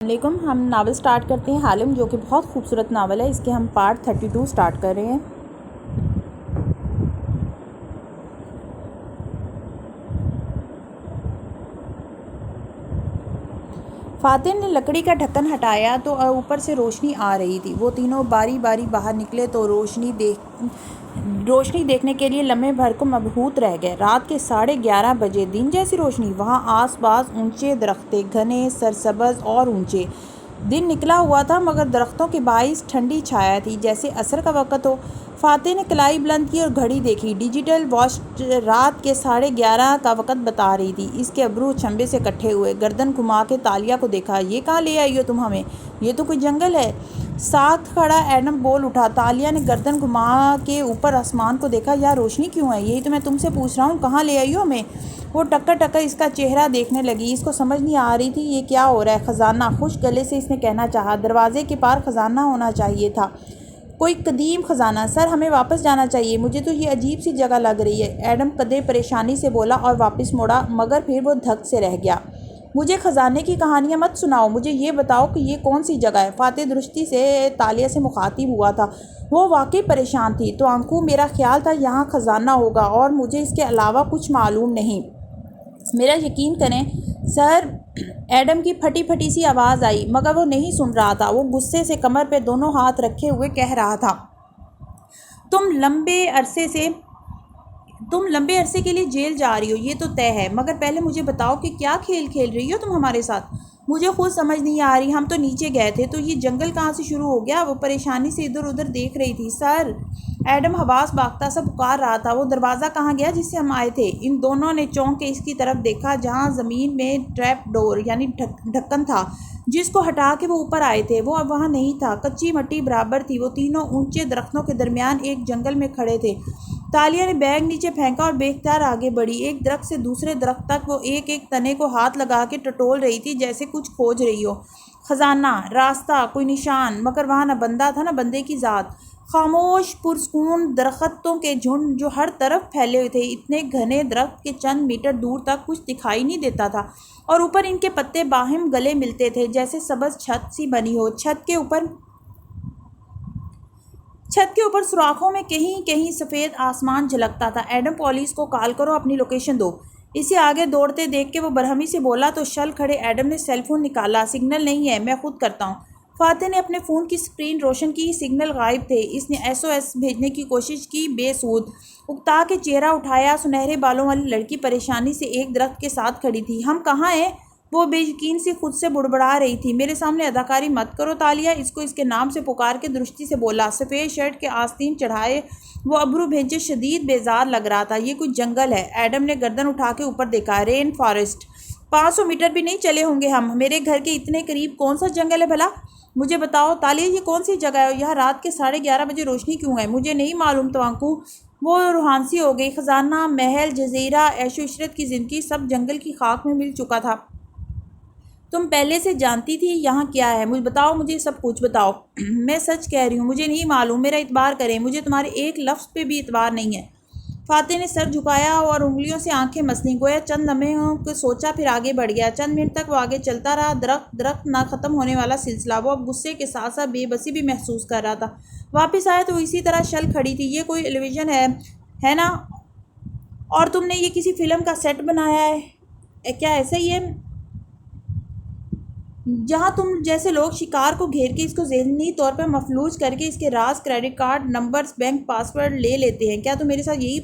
علیکم، ہم novel start کرتے ہیں حالم، جو کہ بہت خوبصورت ناول ہے۔ اس کے ہم پارٹ 32 سٹارٹ کر رہے ہیں۔ فاتح نے لکڑی کا ڈھکن ہٹایا تو اوپر سے روشنی آ رہی تھی۔ وہ تینوں باری باری باہر نکلے تو روشنی دیکھنے کے لیے لمحے بھر کو مبہوت رہ گئے۔ رات کے 11:30 بجے دن جیسی روشنی۔ وہاں آس پاس اونچے درخت تھے، گھنے، سرسبز اور اونچے۔ دن نکلا ہوا تھا مگر درختوں کے باعث ٹھنڈی چھایا تھی، جیسے عصر کا وقت ہو۔ فاتح نے کلائی بلند کی اور گھڑی دیکھی۔ ڈیجیٹل واچ رات کے 11:30 کا وقت بتا رہی تھی۔ اس کے ابرو چمبے سے کٹھے ہوئے۔ گردن گھما کے تالیہ کو دیکھا۔ یہ کہاں لے آئی ہو تم ہمیں؟ یہ تو کوئی جنگل ہے۔ ساتھ کھڑا ایڈم بول اٹھا۔ تالیہ نے گردن گھما کے اوپر آسمان کو دیکھا۔ یہاں روشنی کیوں ہے؟ یہی تو میں تم سے پوچھ رہا ہوں، کہاں لے آئی ہو ہمیں؟ وہ ٹکر ٹکر اس کا چہرہ دیکھنے لگی۔ اس کو سمجھ نہیں آ رہی تھی یہ کیا ہو رہا ہے۔ خزانہ، خشک گلے سے اس نے کہنا چاہا۔ دروازے کے پار خزانہ ہونا چاہیے تھا، کوئی قدیم خزانہ۔ سر، ہمیں واپس جانا چاہیے، مجھے تو یہ عجیب سی جگہ لگ رہی ہے، ایڈم قدرے پریشانی سے بولا اور واپس مڑا، مگر پھر وہ دھک سے رہ گیا۔ مجھے خزانے کی کہانیاں مت سناؤ، مجھے یہ بتاؤ کہ یہ کون سی جگہ ہے۔ فاتح درستی سے تالیہ سے مخاطب ہوا تھا۔ وہ واقعی پریشان تھی۔ تو انکو، میرا خیال تھا یہاں خزانہ ہوگا اور مجھے اس کے علاوہ کچھ معلوم نہیں۔ میرا یقین کریں سر، ایڈم کی پھٹی پھٹی سی آواز آئی، مگر وہ نہیں سن رہا تھا۔ وہ غصے سے کمر پہ دونوں ہاتھ رکھے ہوئے کہہ رہا تھا، تم لمبے عرصے کے لیے جیل جا رہی ہو، یہ تو طے ہے، مگر پہلے مجھے بتاؤ کہ کیا کھیل کھیل رہی ہو تم ہمارے ساتھ؟ مجھے خود سمجھ نہیں آ رہی۔ ہم تو نیچے گئے تھے تو یہ جنگل کہاں سے شروع ہو گیا؟ وہ پریشانی سے ادھر ادھر دیکھ رہی تھی۔ سر، ایڈم حواس باختہ سا پکار رہا تھا، وہ دروازہ کہاں گیا جس سے ہم آئے تھے؟ ان دونوں نے چونک کے اس کی طرف دیکھا جہاں زمین میں ٹریپ ڈور یعنی ڈھکن تھا، جس کو ہٹا کے وہ اوپر آئے تھے۔ وہ اب وہاں نہیں تھا، کچی مٹی برابر تھی۔ وہ تینوں اونچے درختوں کے درمیان ایک جنگل میں کھڑے تھے۔ تالیہ نے بیگ نیچے پھینکا اور بے اختیار آگے بڑھی۔ ایک درخت سے دوسرے درخت تک وہ ایک ایک تنے کو ہاتھ لگا کے ٹٹول رہی تھی، جیسے کچھ کھوج رہی ہو۔ خزانہ، راستہ، کوئی نشان، مگر وہاں نہ بندہ تھا نہ بندے کی ذات۔ خاموش پرسکون درختوں کے جھنڈ جو ہر طرف پھیلے ہوئے تھے۔ اتنے گھنے درخت کے چند میٹر دور تک کچھ دکھائی نہیں دیتا تھا، اور اوپر ان کے پتے باہم گلے ملتے تھے، جیسے سبز چھت سی بنی ہو۔ چھت کے اوپر سوراخوں میں کہیں کہیں سفید آسمان جھلکتا تھا۔ ایڈم، پولیس کو کال کرو، اپنی لوکیشن دو۔ اسے آگے دوڑتے دیکھ کے وہ برہمی سے بولا تو شل کھڑے ایڈم نے سیل فون نکالا۔ سگنل نہیں ہے، میں خود کرتا ہوں۔ فاتح نے اپنے فون کی سکرین روشن کی، سگنل غائب تھے۔ اس نے SOS بھیجنے کی کوشش کی، بے سود۔ اکتا کے چہرہ اٹھایا، سنہرے بالوں والی لڑکی پریشانی سے ایک درخت کے ساتھ کھڑی تھی۔ ہم کہاں ہیں؟ وہ بے یقین سی خود سے بڑبڑا رہی تھی۔ میرے سامنے اداکاری مت کرو تالیہ، اس کو اس کے نام سے پکار کے درستی سے بولا۔ سفید شرٹ کے آستین چڑھائے وہ ابرو بھینچے شدید بیزار لگ رہا تھا۔ یہ کوئی جنگل ہے۔ ایڈم نے گردن اٹھا کے اوپر دیکھا۔ Rain forest. 500 میٹر بھی نہیں چلے ہوں گے ہم۔ میرے گھر کے اتنے قریب کون سا جنگل ہے بھلا؟ مجھے بتاؤ تالیہ، یہ کون سی جگہ ہے؟ یہاں رات کے 11:30 بجے روشنی کیوں ہے؟ مجھے نہیں معلوم توانکو۔ وہ روحانسی ہو گئی۔ خزانہ، محل، جزیرہ، عیش و عشرت کی زندگی سب جنگل کی خاک میں مل چکا تھا۔ تم پہلے سے جانتی تھی یہاں کیا ہے؟ مجھے بتاؤ، مجھے سب کچھ بتاؤ۔ میں سچ کہہ رہی ہوں، مجھے نہیں معلوم، میرا اعتبار کریں، مجھے تمہارے ایک لفظ پہ بھی اعتبار نہیں ہے۔ فاتح نے سر جھکایا اور انگلیوں سے آنکھیں مسلیں، گویا چند لمحوں کو سوچا، پھر آگے بڑھ گیا۔ چند منٹ تک وہ آگے چلتا رہا، درخت نہ ختم ہونے والا سلسلہ۔ وہ اب غصے کے ساتھ ساتھ بے بسی بھی محسوس کر رہا تھا۔ واپس آیا تو وہ اسی طرح شل کھڑی تھی۔ یہ کوئی ایلیویژن ہے نا؟ اور تم نے یہ کسی فلم کا سیٹ بنایا ہے کیا؟ ایسا ہی ہے جہاں تم جیسے لوگ شکار کو گھیر کے اس کو ذہنی طور پر مفلوج کر کے اس کے راز، کریڈٹ کارڈ نمبرز، بینک پاس ورڈ لے لیتے ہیں۔ کیا تم میرے ساتھ یہی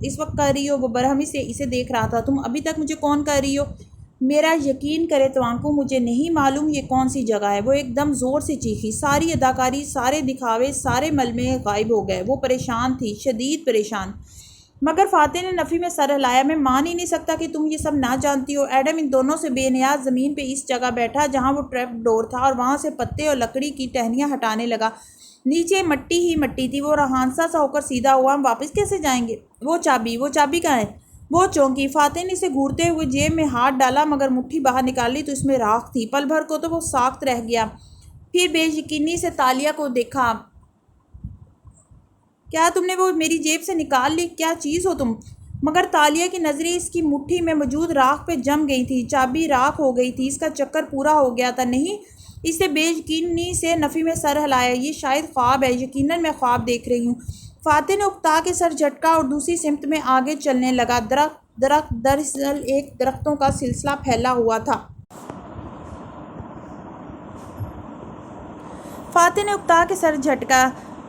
اس وقت کر رہی ہو؟ وہ برہمی سے اسے دیکھ رہا تھا۔ تم ابھی تک مجھے کون کر رہی ہو؟ میرا یقین کرے توانکو، مجھے نہیں معلوم یہ کون سی جگہ ہے۔ وہ ایک دم زور سے چیخی۔ ساری اداکاری، سارے دکھاوے، سارے ملمے غائب ہو گئے۔ وہ پریشان تھی، شدید پریشان۔ مگر فاتح نے نفی میں سر ہلایا۔ میں مان ہی نہیں سکتا کہ تم یہ سب نہ جانتی ہو۔ ایڈم ان دونوں سے بے نیاز زمین پہ اس جگہ بیٹھا جہاں وہ ٹریپ ڈور تھا، اور وہاں سے پتے اور لکڑی کی ٹہنیاں ہٹانے لگا۔ نیچے مٹی ہی مٹی تھی۔ وہ رہانسا سا ہو کر سیدھا ہوا۔ ہم واپس کیسے جائیں گے؟ وہ چابی کہاں ہے؟ وہ چونکی۔ فاتح نے اسے گھورتے ہوئے جیب میں ہاتھ ڈالا، مگر مٹھی باہر نکالی تو اس میں راکھ تھی۔ پل بھر کو تو وہ ساکت رہ گیا، پھر بے یقینی سے تالیہ کو دیکھا۔ کیا تم نے وہ میری جیب سے نکال لی؟ کیا چیز ہو تم؟ مگر تالیہ کی نظریں اس کی مٹھی میں موجود راکھ پہ جم گئی تھی۔ چابی راکھ ہو گئی تھی، اس کا چکر پورا ہو گیا تھا۔ نہیں، اسے بے یقینی سے نفی میں سر ہلایا۔ یہ شاید خواب ہے، یقیناً میں خواب دیکھ رہی ہوں۔ فاتح نے اکتا کے سر جھٹکا اور دوسری سمت میں آگے چلنے لگا۔ درخت دراصل ایک درختوں کا سلسلہ پھیلا ہوا تھا۔ فاتح نے اکتا کے سر جھٹکا۔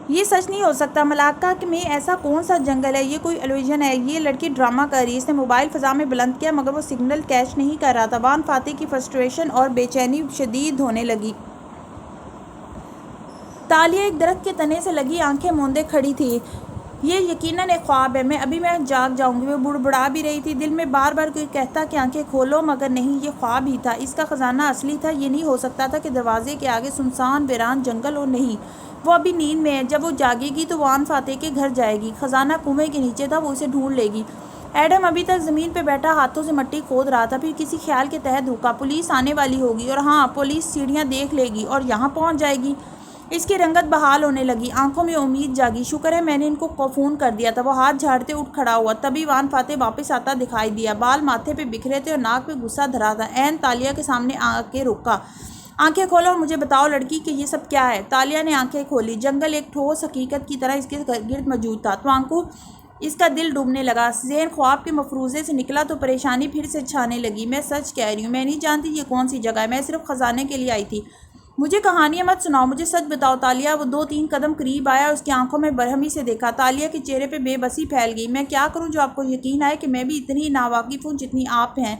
یہ سچ نہیں ہو سکتا، ملاکا میں ایسا کون سا جنگل ہے؟ یہ کوئی الوژن ہے۔ یہ لڑکی ڈرامہ کر رہی ہے۔ اس نے موبائل فضا میں بلند کیا مگر وہ سگنل کیچ نہیں کر رہا تھا۔ وان فاتح کی فرسٹریشن اور بے چینی شدید ہونے لگی۔ تالیہ ایک درخت کے تنے سے لگی آنکھیں موندے کھڑی تھی۔ یہ یقیناً ایک خواب ہے، ابھی میں جاگ جاؤں گی۔ وہ بڑبڑا بھی رہی تھی، دل میں بار بار کوئی کہتا کہ آنکھیں کھولو، مگر نہیں، یہ خواب ہی تھا۔ اس کا خزانہ اصلی تھا۔ یہ نہیں ہو سکتا تھا کہ دروازے کے آگے سنسان ویران جنگل ہو۔ نہیں، وہ ابھی نیند میں ہے۔ جب وہ جاگے گی تو وان فاتح کے گھر جائے گی۔ خزانہ کنویں کے نیچے تھا، وہ اسے ڈھونڈ لے گی۔ ایڈم ابھی تک زمین پہ بیٹھا ہاتھوں سے مٹی کھود رہا تھا، پھر کسی خیال کے تحت رکا۔ پولیس آنے والی ہوگی، اور ہاں، پولیس سیڑھیاں دیکھ لے گی اور یہاں پہنچ جائے گی۔ اس کی رنگت بحال ہونے لگی، آنکھوں میں امید جاگی۔ شکر ہے میں نے ان کو فون کر دیا تھا۔ وہ ہاتھ جھاڑتے اٹھ کھڑا ہوا، تبھی وان فاتح واپس آتا دکھائی دیا۔ بال ماتھے پہ بکھرے تھے اور ناک پہ غصہ دھرا تھا۔ عین تالیہ کے سامنے آ کے رکا۔ آنکھیں کھولو اور مجھے بتاؤ لڑکی کہ یہ سب کیا ہے؟ تالیہ نے آنکھیں کھولی۔ جنگل ایک ٹھوس حقیقت کی طرح اس کے گرد موجود تھا۔ توانکو اس کا دل ڈوبنے لگا۔ ذہن خواب کے مفروضے سے نکلا تو پریشانی پھر سے چھانے لگی۔ میں سچ کہہ رہی ہوں، میں نہیں جانتی یہ کون سی جگہ ہے۔ میں صرف خزانے کے لیے آئی تھی۔ مجھے کہانیاں مت سناؤ، مجھے سچ بتاؤ تالیہ۔ وہ 2-3 قدم قریب آیا، اس کی آنکھوں میں برہمی سے دیکھا۔ تالیہ کے چہرے پہ بے بسی پھیل گئی۔ میں کیا کروں جو آپ کو یقین آئے کہ میں بھی اتنی ناواقف ہوں جتنی آپ ہیں؟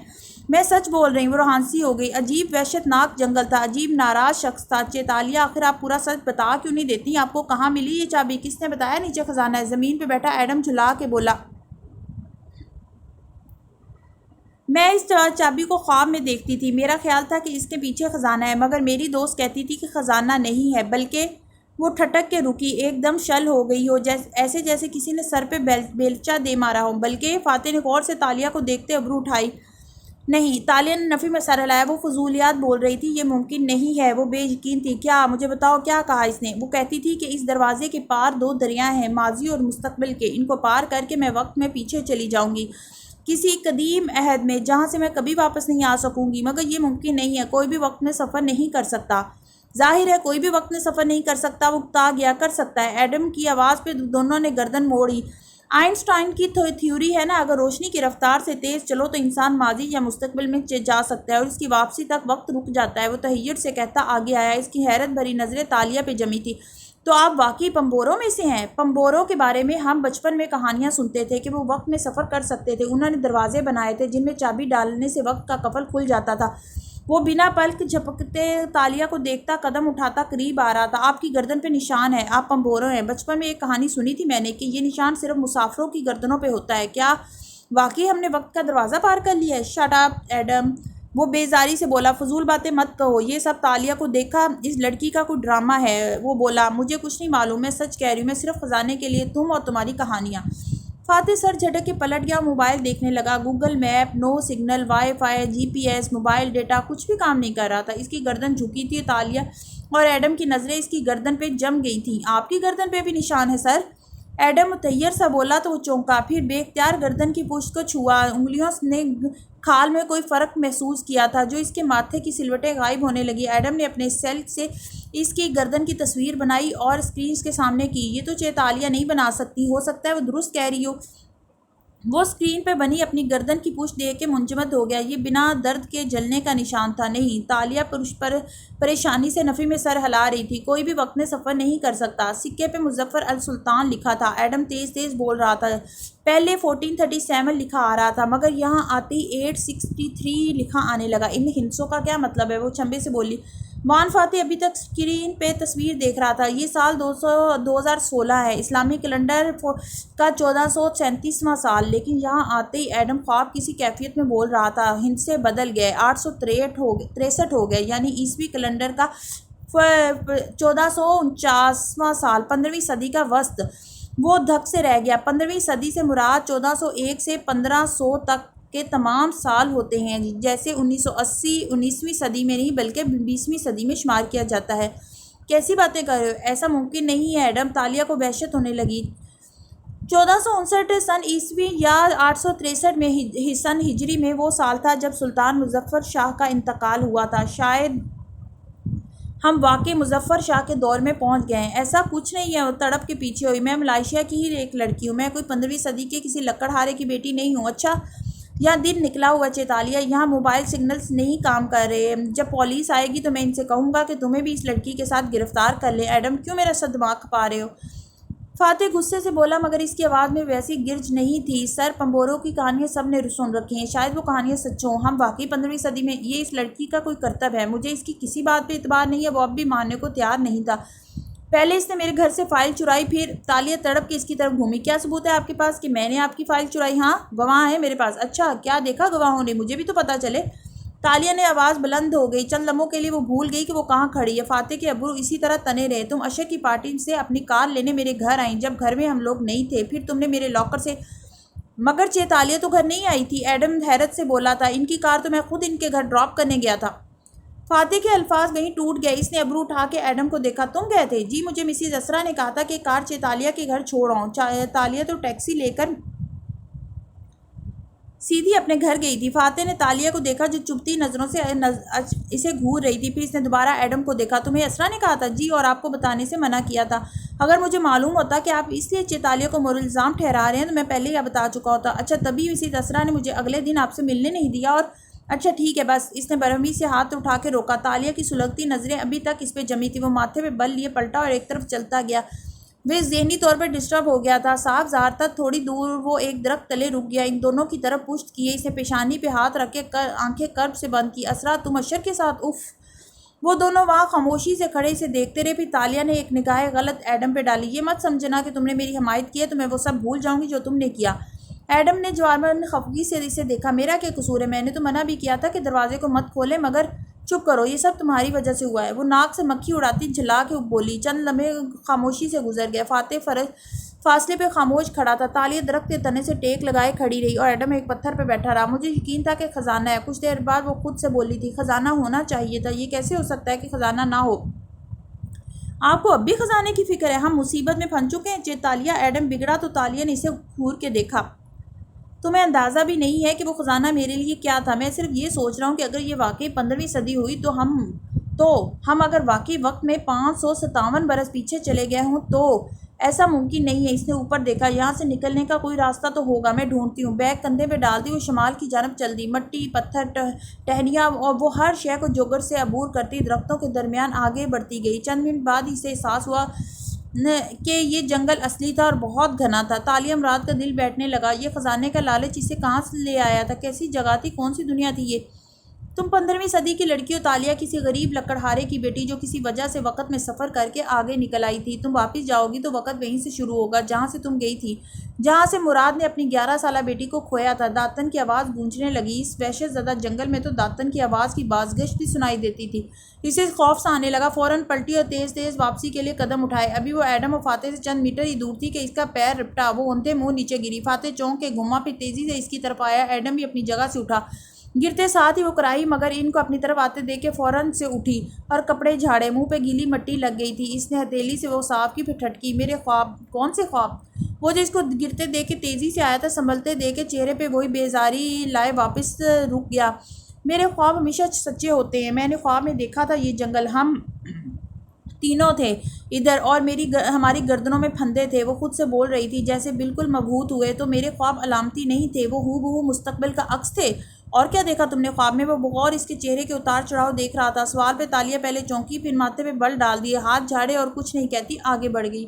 میں سچ بول رہی ہوں۔ وہ روحانسی ہو گئی۔ عجیب وحشت ناک جنگل تھا، عجیب ناراض شخص تھا۔ تالیہ آخر آپ پورا سچ بتا کیوں نہیں دیتی؟ آپ کو کہاں ملی یہ چابی؟ کس نے بتایا نیچے خزانہ ہے؟ زمین پہ بیٹھا ایڈم جھلا کے بولا۔ میں اس چابی کو خواب میں دیکھتی تھی۔ میرا خیال تھا کہ اس کے پیچھے خزانہ ہے، مگر میری دوست کہتی تھی کہ خزانہ نہیں ہے، بلکہ… وہ ٹھٹک کے رکی، ایک دم شل ہو گئی ہو، ایسے جیسے کسی نے سر پہ بیلچہ دے مارا ہو۔ بلکہ… فاتح نے غور سے تالیہ کو دیکھتے ابرو اٹھائی۔ نہیں، تالیہ نے نفی میں سر ہلایا۔ وہ فضولیات بول رہی تھی، یہ ممکن نہیں ہے۔ وہ بے یقین تھی۔ کیا؟ مجھے بتاؤ کیا کہا اس نے؟ وہ کہتی تھی کہ اس دروازے کے پار 2 دریا ہیں، ماضی اور مستقبل کے۔ ان کو پار کر کے میں وقت میں پیچھے چلی جاؤں گی، کسی قدیم عہد میں، جہاں سے میں کبھی واپس نہیں آ سکوں گی۔ مگر یہ ممکن نہیں ہے، کوئی بھی وقت میں سفر نہیں کر سکتا۔ ظاہر ہے کوئی بھی وقت میں سفر نہیں کر سکتا۔ وہ اکتا گیا۔ کر سکتا ہے۔ ایڈم کی آواز پہ دونوں نے گردن موڑی۔ آئنسٹائن کی تھیوری ہے نا، اگر روشنی کی رفتار سے تیز چلو تو انسان ماضی یا مستقبل میں جا سکتا ہے، اور اس کی واپسی تک وقت رک جاتا ہے۔ وہ تحیر سے کہتا آگے آیا۔ اس کی حیرت بھری نظریں تالیہ پہ جمی تھی۔ تو آپ واقعی پمبوروں میں سے ہیں؟ پمبوروں کے بارے میں ہم بچپن میں کہانیاں سنتے تھے کہ وہ وقت میں سفر کر سکتے تھے۔ انہوں نے دروازے بنائے تھے جن میں چابی ڈالنے سے وقت کا قفل کھل جاتا تھا۔ وہ بنا پلک جھپکتے تالیہ کو دیکھتا قدم اٹھاتا قریب آ رہا تھا۔ آپ کی گردن پہ نشان ہے، آپ پمبوروں ہیں۔ بچپن میں ایک کہانی سنی تھی میں نے کہ یہ نشان صرف مسافروں کی گردنوں پہ ہوتا ہے۔ کیا واقعی ہم نے وقت کا دروازہ پار کر لیا ہے؟ شٹ اپ ایڈم، وہ بیزاری سے بولا۔ فضول باتیں مت کہو، یہ سب تالیہ کو دیکھا اس لڑکی کا کوئی ڈرامہ ہے۔ وہ بولا، مجھے کچھ نہیں معلوم، میں سچ کہہ رہی ہوں، میں صرف خزانے کے لیے، تم اور تمہاری کہانیاں۔ فاتح سر جھٹک کے پلٹ گیا، موبائل دیکھنے لگا۔ گوگل میپ، نو سگنل، وائی فائی، جی پی ایس، موبائل ڈیٹا، کچھ بھی کام نہیں کر رہا تھا۔ اس کی گردن جھکی تھی۔ تالیہ اور ایڈم کی نظریں اس کی گردن پہ جم گئی تھیں۔ آپ کی گردن پہ بھی نشان ہے سر؟ ایڈم متحیر سا بولا تو وہ چونکا، پھر بے اختیار گردن کی پشت کو چھوا۔ انگلیوں نے کھال میں کوئی فرق محسوس کیا تھا جو اس کے ماتھے کی سلوٹیں غائب ہونے لگی۔ ایڈم نے اپنے سیل سے اس کی گردن کی تصویر بنائی اور اسکرین کے سامنے کی۔ یہ تو تالیہ نہیں بنا سکتی، ہو سکتا ہے وہ درست کہہ رہی ہو۔ وہ اسکرین پہ بنی اپنی گردن کی پشت دیکھ کے منجمد ہو گیا۔ یہ بنا درد کے جلنے کا نشان تھا۔ نہیں، تالیہ پریشانی سے نفی میں سر ہلا رہی تھی۔ کوئی بھی وقت میں سفر نہیں کر سکتا۔ سکے پہ مظفر السلطان لکھا تھا۔ ایڈم تیز تیز بول رہا تھا۔ پہلے 1437 لکھا آ رہا تھا، مگر یہاں آتے ہی 863 لکھا آنے لگا۔ ان ہندسوں کا کیا مطلب ہے؟ وہ چنبے سے بولی۔ وان فاتح ابھی تک اسکرین پہ تصویر دیکھ رہا تھا۔ یہ سال 2016 ہے، اسلامی کیلنڈر کا 1437واں سال۔ لیکن یہاں آتے ہی ایڈم خواب کسی کیفیت میں بول رہا تھا۔ ہندسے بدل گئے، 863 ہو گئے، یعنی عیسوی کیلنڈر کا 1449واں سال، 15ویں صدی کا وسط۔ وہ دھک سے رہ گیا۔ 15ویں صدی سے مراد 1401 سے 1500 تک کے تمام سال ہوتے ہیں، جیسے 1980 19ویں صدی میں نہیں بلکہ 20ویں صدی میں شمار کیا جاتا ہے۔ کیسی باتیں کر رہے ہو؟ ایسا ممکن نہیں ہے ایڈم۔ تالیہ کو وحشت ہونے لگی۔ 1459 سن عیسوی یا 863 میں سن ہجری میں وہ سال تھا جب سلطان مظفر شاہ کا انتقال ہوا تھا۔ شاید ہم واقعی مظفر شاہ کے دور میں پہنچ گئے ہیں۔ ایسا کچھ نہیں ہے، تڑپ کے پیچھے ہوئی۔ میں ملائیشیا کی ہی ایک لڑکی ہوں، میں کوئی 15ویں صدی کے کسی لکڑہارے کی بیٹی نہیں ہوں۔ اچھا، یہاں دن نکلا ہوا چیتالیہ، یہاں موبائل سگنلز نہیں کام کر رہے۔ جب پولیس آئے گی تو میں ان سے کہوں گا کہ تمہیں بھی اس لڑکی کے ساتھ گرفتار کر لیں۔ ایڈم، کیوں میرا سر دماغ کھپا رہے ہو؟ فاتح غصے سے بولا، مگر اس کی آواز میں ویسی گرج نہیں تھی۔ سر، پمبوروں کی کہانیاں سب نے سن رکھی ہیں، شاید وہ کہانیاں سچ ہوں۔ ہم واقعی 15ویں صدی میں، یہ اس لڑکی کا کوئی کرتب ہے، مجھے اس کی کسی بات پہ اعتبار نہیں ہے۔ وہ اب بھی ماننے کو تیار نہیں تھا۔ پہلے اس نے میرے گھر سے فائل چرائی، پھر تالیہ تڑپ کے اس کی طرف گھومی۔ کیا ثبوت ہے آپ کے پاس کہ میں نے آپ کی فائل چرائی؟ ہاں، گواہ ہے میرے پاس۔ اچھا، کیا دیکھا گواہوں نے؟ مجھے بھی تو پتہ چلے۔ تالیہ نے آواز بلند ہو گئی۔ چند لمحوں کے لیے وہ بھول گئی کہ وہ کہاں کھڑی ہے۔ فاتح کے ابرو اسی طرح تنے رہے۔ تم عشر کی پارٹی سے اپنی کار لینے میرے گھر آئیں جب گھر میں ہم لوگ نہیں تھے، پھر تم نے میرے لاکر سے، مگر چیتالیہ تو گھر نہیں آئی تھی، ایڈم حیرت سے بولا تھا۔ ان کی کار تو میں خود ان کے گھر ڈراپ کرنے گیا تھا۔ فاتح کے الفاظ کہیں ٹوٹ گئے۔ اس نے ابرو اٹھا کے ایڈم کو دیکھا۔ تم گئے تھے؟ جی، مجھے مسز اسرا نے کہا تھا کہ کار چیتالیہ کے گھر چھوڑ آؤں۔ تالیہ تو ٹیکسی لے کر سیدھی اپنے گھر گئی تھی۔ فاتح نے تالیہ کو دیکھا جو چبھتی نظروں سے اسے گھور رہی تھی۔ پھر اس نے دوبارہ ایڈم کو دیکھا۔ تمہیں اسرا نے کہا تھا؟ جی، اور آپ کو بتانے سے منع کیا تھا۔ اگر مجھے معلوم ہوتا کہ آپ اس لیے چیتالیہ کو ملزام ٹھہرا رہے ہیں تو میں پہلے یہ بتا چکا ہوتا۔ اچھا، تبھی مسز اسرا نے مجھے اگلے دن آپ سے ملنے نہیں دیا اور اچھا ٹھیک ہے بس۔ اس نے برہمی سے ہاتھ اٹھا کے روکا۔ تالیہ کی سلگتی نظریں ابھی تک اس پہ جمی تھی۔ وہ ماتھے پہ بل لیے پلٹا اور ایک طرف چلتا گیا۔ وہ ذہنی طور پر ڈسٹرب ہو گیا تھا۔ صاف ظاہر تھا۔ تھوڑی دور وہ ایک درخت تلے رک گیا۔ ان دونوں کی طرف پشت کیے اس نے پیشانی پہ ہاتھ رکھ کے آنکھیں کرب سے بند کی۔ اسرا، تم عشر کے ساتھ؟ اف۔ وہ دونوں وہاں خاموشی سے کھڑے اسے دیکھتے رہے۔ پھر تالیہ نے ایک نگاہ غلط ایڈم پہ ڈالی۔ یہ مت سمجھنا کہ تم نے میری حمایت کی ہے تو میں وہ سب بھول جاؤں گی جو تم نے کیا۔ ایڈم نے جواباً خفگی سے اسے دیکھا۔ میرا کیا قصور ہے؟ میں نے تو منع بھی کیا تھا کہ دروازے کو مت کھولیں، مگر چپ کرو، یہ سب تمہاری وجہ سے ہوا ہے۔ وہ ناک سے مکھی اڑاتی جھلا کے بولی۔ چند لمحے خاموشی سے گزر گئے۔ فاتح فاصلے پہ خاموش کھڑا تھا۔ تالیہ درخت کے تنے سے ٹیک لگائے کھڑی رہی اور ایڈم ایک پتھر پہ بیٹھا رہا۔ مجھے یقین تھا کہ خزانہ ہے۔ کچھ دیر بعد وہ خود سے بولی تھی، خزانہ ہونا چاہیے تھا۔ یہ کیسے ہو سکتا ہے کہ خزانہ نہ ہو؟ آپ کو اب بھی خزانے کی فکر ہے؟ ہم مصیبت میں پھنس چکے ہیں چیتالیہ۔ ایڈم بگڑا تو تالیہ نے اسے گھور کے دیکھا۔ تمہیں اندازہ بھی نہیں ہے کہ وہ خزانہ میرے لیے کیا تھا۔ میں صرف یہ سوچ رہا ہوں کہ اگر یہ واقعی 15ویں صدی ہوئی تو ہم اگر واقعی وقت میں 557 برس پیچھے چلے گئے ہوں تو ایسا ممکن نہیں ہے۔ اس نے اوپر دیکھا۔ یہاں سے نکلنے کا کوئی راستہ تو ہوگا، میں ڈھونڈتی ہوں۔ بیگ کندھے پہ ڈال دی وہ شمال کی جانب چل دی۔ مٹی، پتھر، ٹہنیاں اور وہ ہر شے کو جوگر سے عبور کرتی درختوں کے درمیان آگے بڑھتی گئی۔ چند منٹ بعد اسے احساس ہوا کہ یہ جنگل اصلی تھا اور بہت گھنا تھا۔ تالیہ مراد کا دل بیٹھنے لگا۔ یہ خزانے کا لالچ اسے کہاں سے لے آیا تھا؟ کیسی جگہ تھی؟ کون سی دنیا تھی یہ؟ تم 15ویں صدی کی لڑکی ہو تالیہ، کسی غریب لکڑہارے کی بیٹی جو کسی وجہ سے وقت میں سفر کر کے آگے نکل آئی تھی۔ تم واپس جاؤ گی تو وقت وہیں سے شروع ہوگا جہاں سے تم گئی تھی، جہاں سے مراد نے اپنی 11 سالہ بیٹی کو کھویا تھا۔ داتن کی آواز گونجنے لگی۔ اس وحشت زدہ جنگل میں تو داتن کی آواز کی بازگشت بھی سنائی دیتی تھی۔ اسے خوف سا آنے لگا۔ فوراً پلٹی اور تیز تیز واپسی کے لیے قدم اٹھائے۔ ابھی وہ ایڈم اور فاتح سے چند میٹر ہی دور تھی کہ اس کا پیر رپٹا۔ وہ اندھے منہ نیچے گری۔ فاتح چونک کے گھوما، پھر تیزی سے اس کی طرف آیا۔ ایڈم بھی اپنی جگہ سے اٹھا۔ گرتے ساتھ ہی وہ کرائی، مگر ان کو اپنی طرف آتے دیکھ کے فوراً سے اٹھی اور کپڑے جھاڑے۔ منہ پہ گیلی مٹی لگ گئی تھی۔ اس نے ہتھیلی سے وہ صاف کی، پھر ٹھٹکی۔ میرے خواب؟ کون سے خواب؟ وہ جو اس کو گرتے دیکھ کے تیزی سے آیا تھا، سنبھلتے دیکھ کے چہرے پہ وہی بیزاری لائے واپس رک گیا۔ میرے خواب ہمیشہ سچے ہوتے ہیں۔ میں نے خواب میں دیکھا تھا یہ جنگل، ہم تینوں تھے ادھر اور ہماری گردنوں میں پھندے تھے۔ وہ خود سے بول رہی تھی جیسے بالکل مبہوت ہوئے۔ تو میرے خواب علامتی نہیں تھے، وہ ہو بہو مستقبل کا عکس تھے۔ اور کیا دیکھا تم نے خواب میں؟ وہ بغور اس کے چہرے کے اتار چڑھاؤ دیکھ رہا تھا۔ سوال پہ تالیہ پہلے چونکی، پھر ماتھے پہ بل ڈال دیے، ہاتھ جھاڑے اور کچھ نہیں کہتی آگے بڑھ گئی۔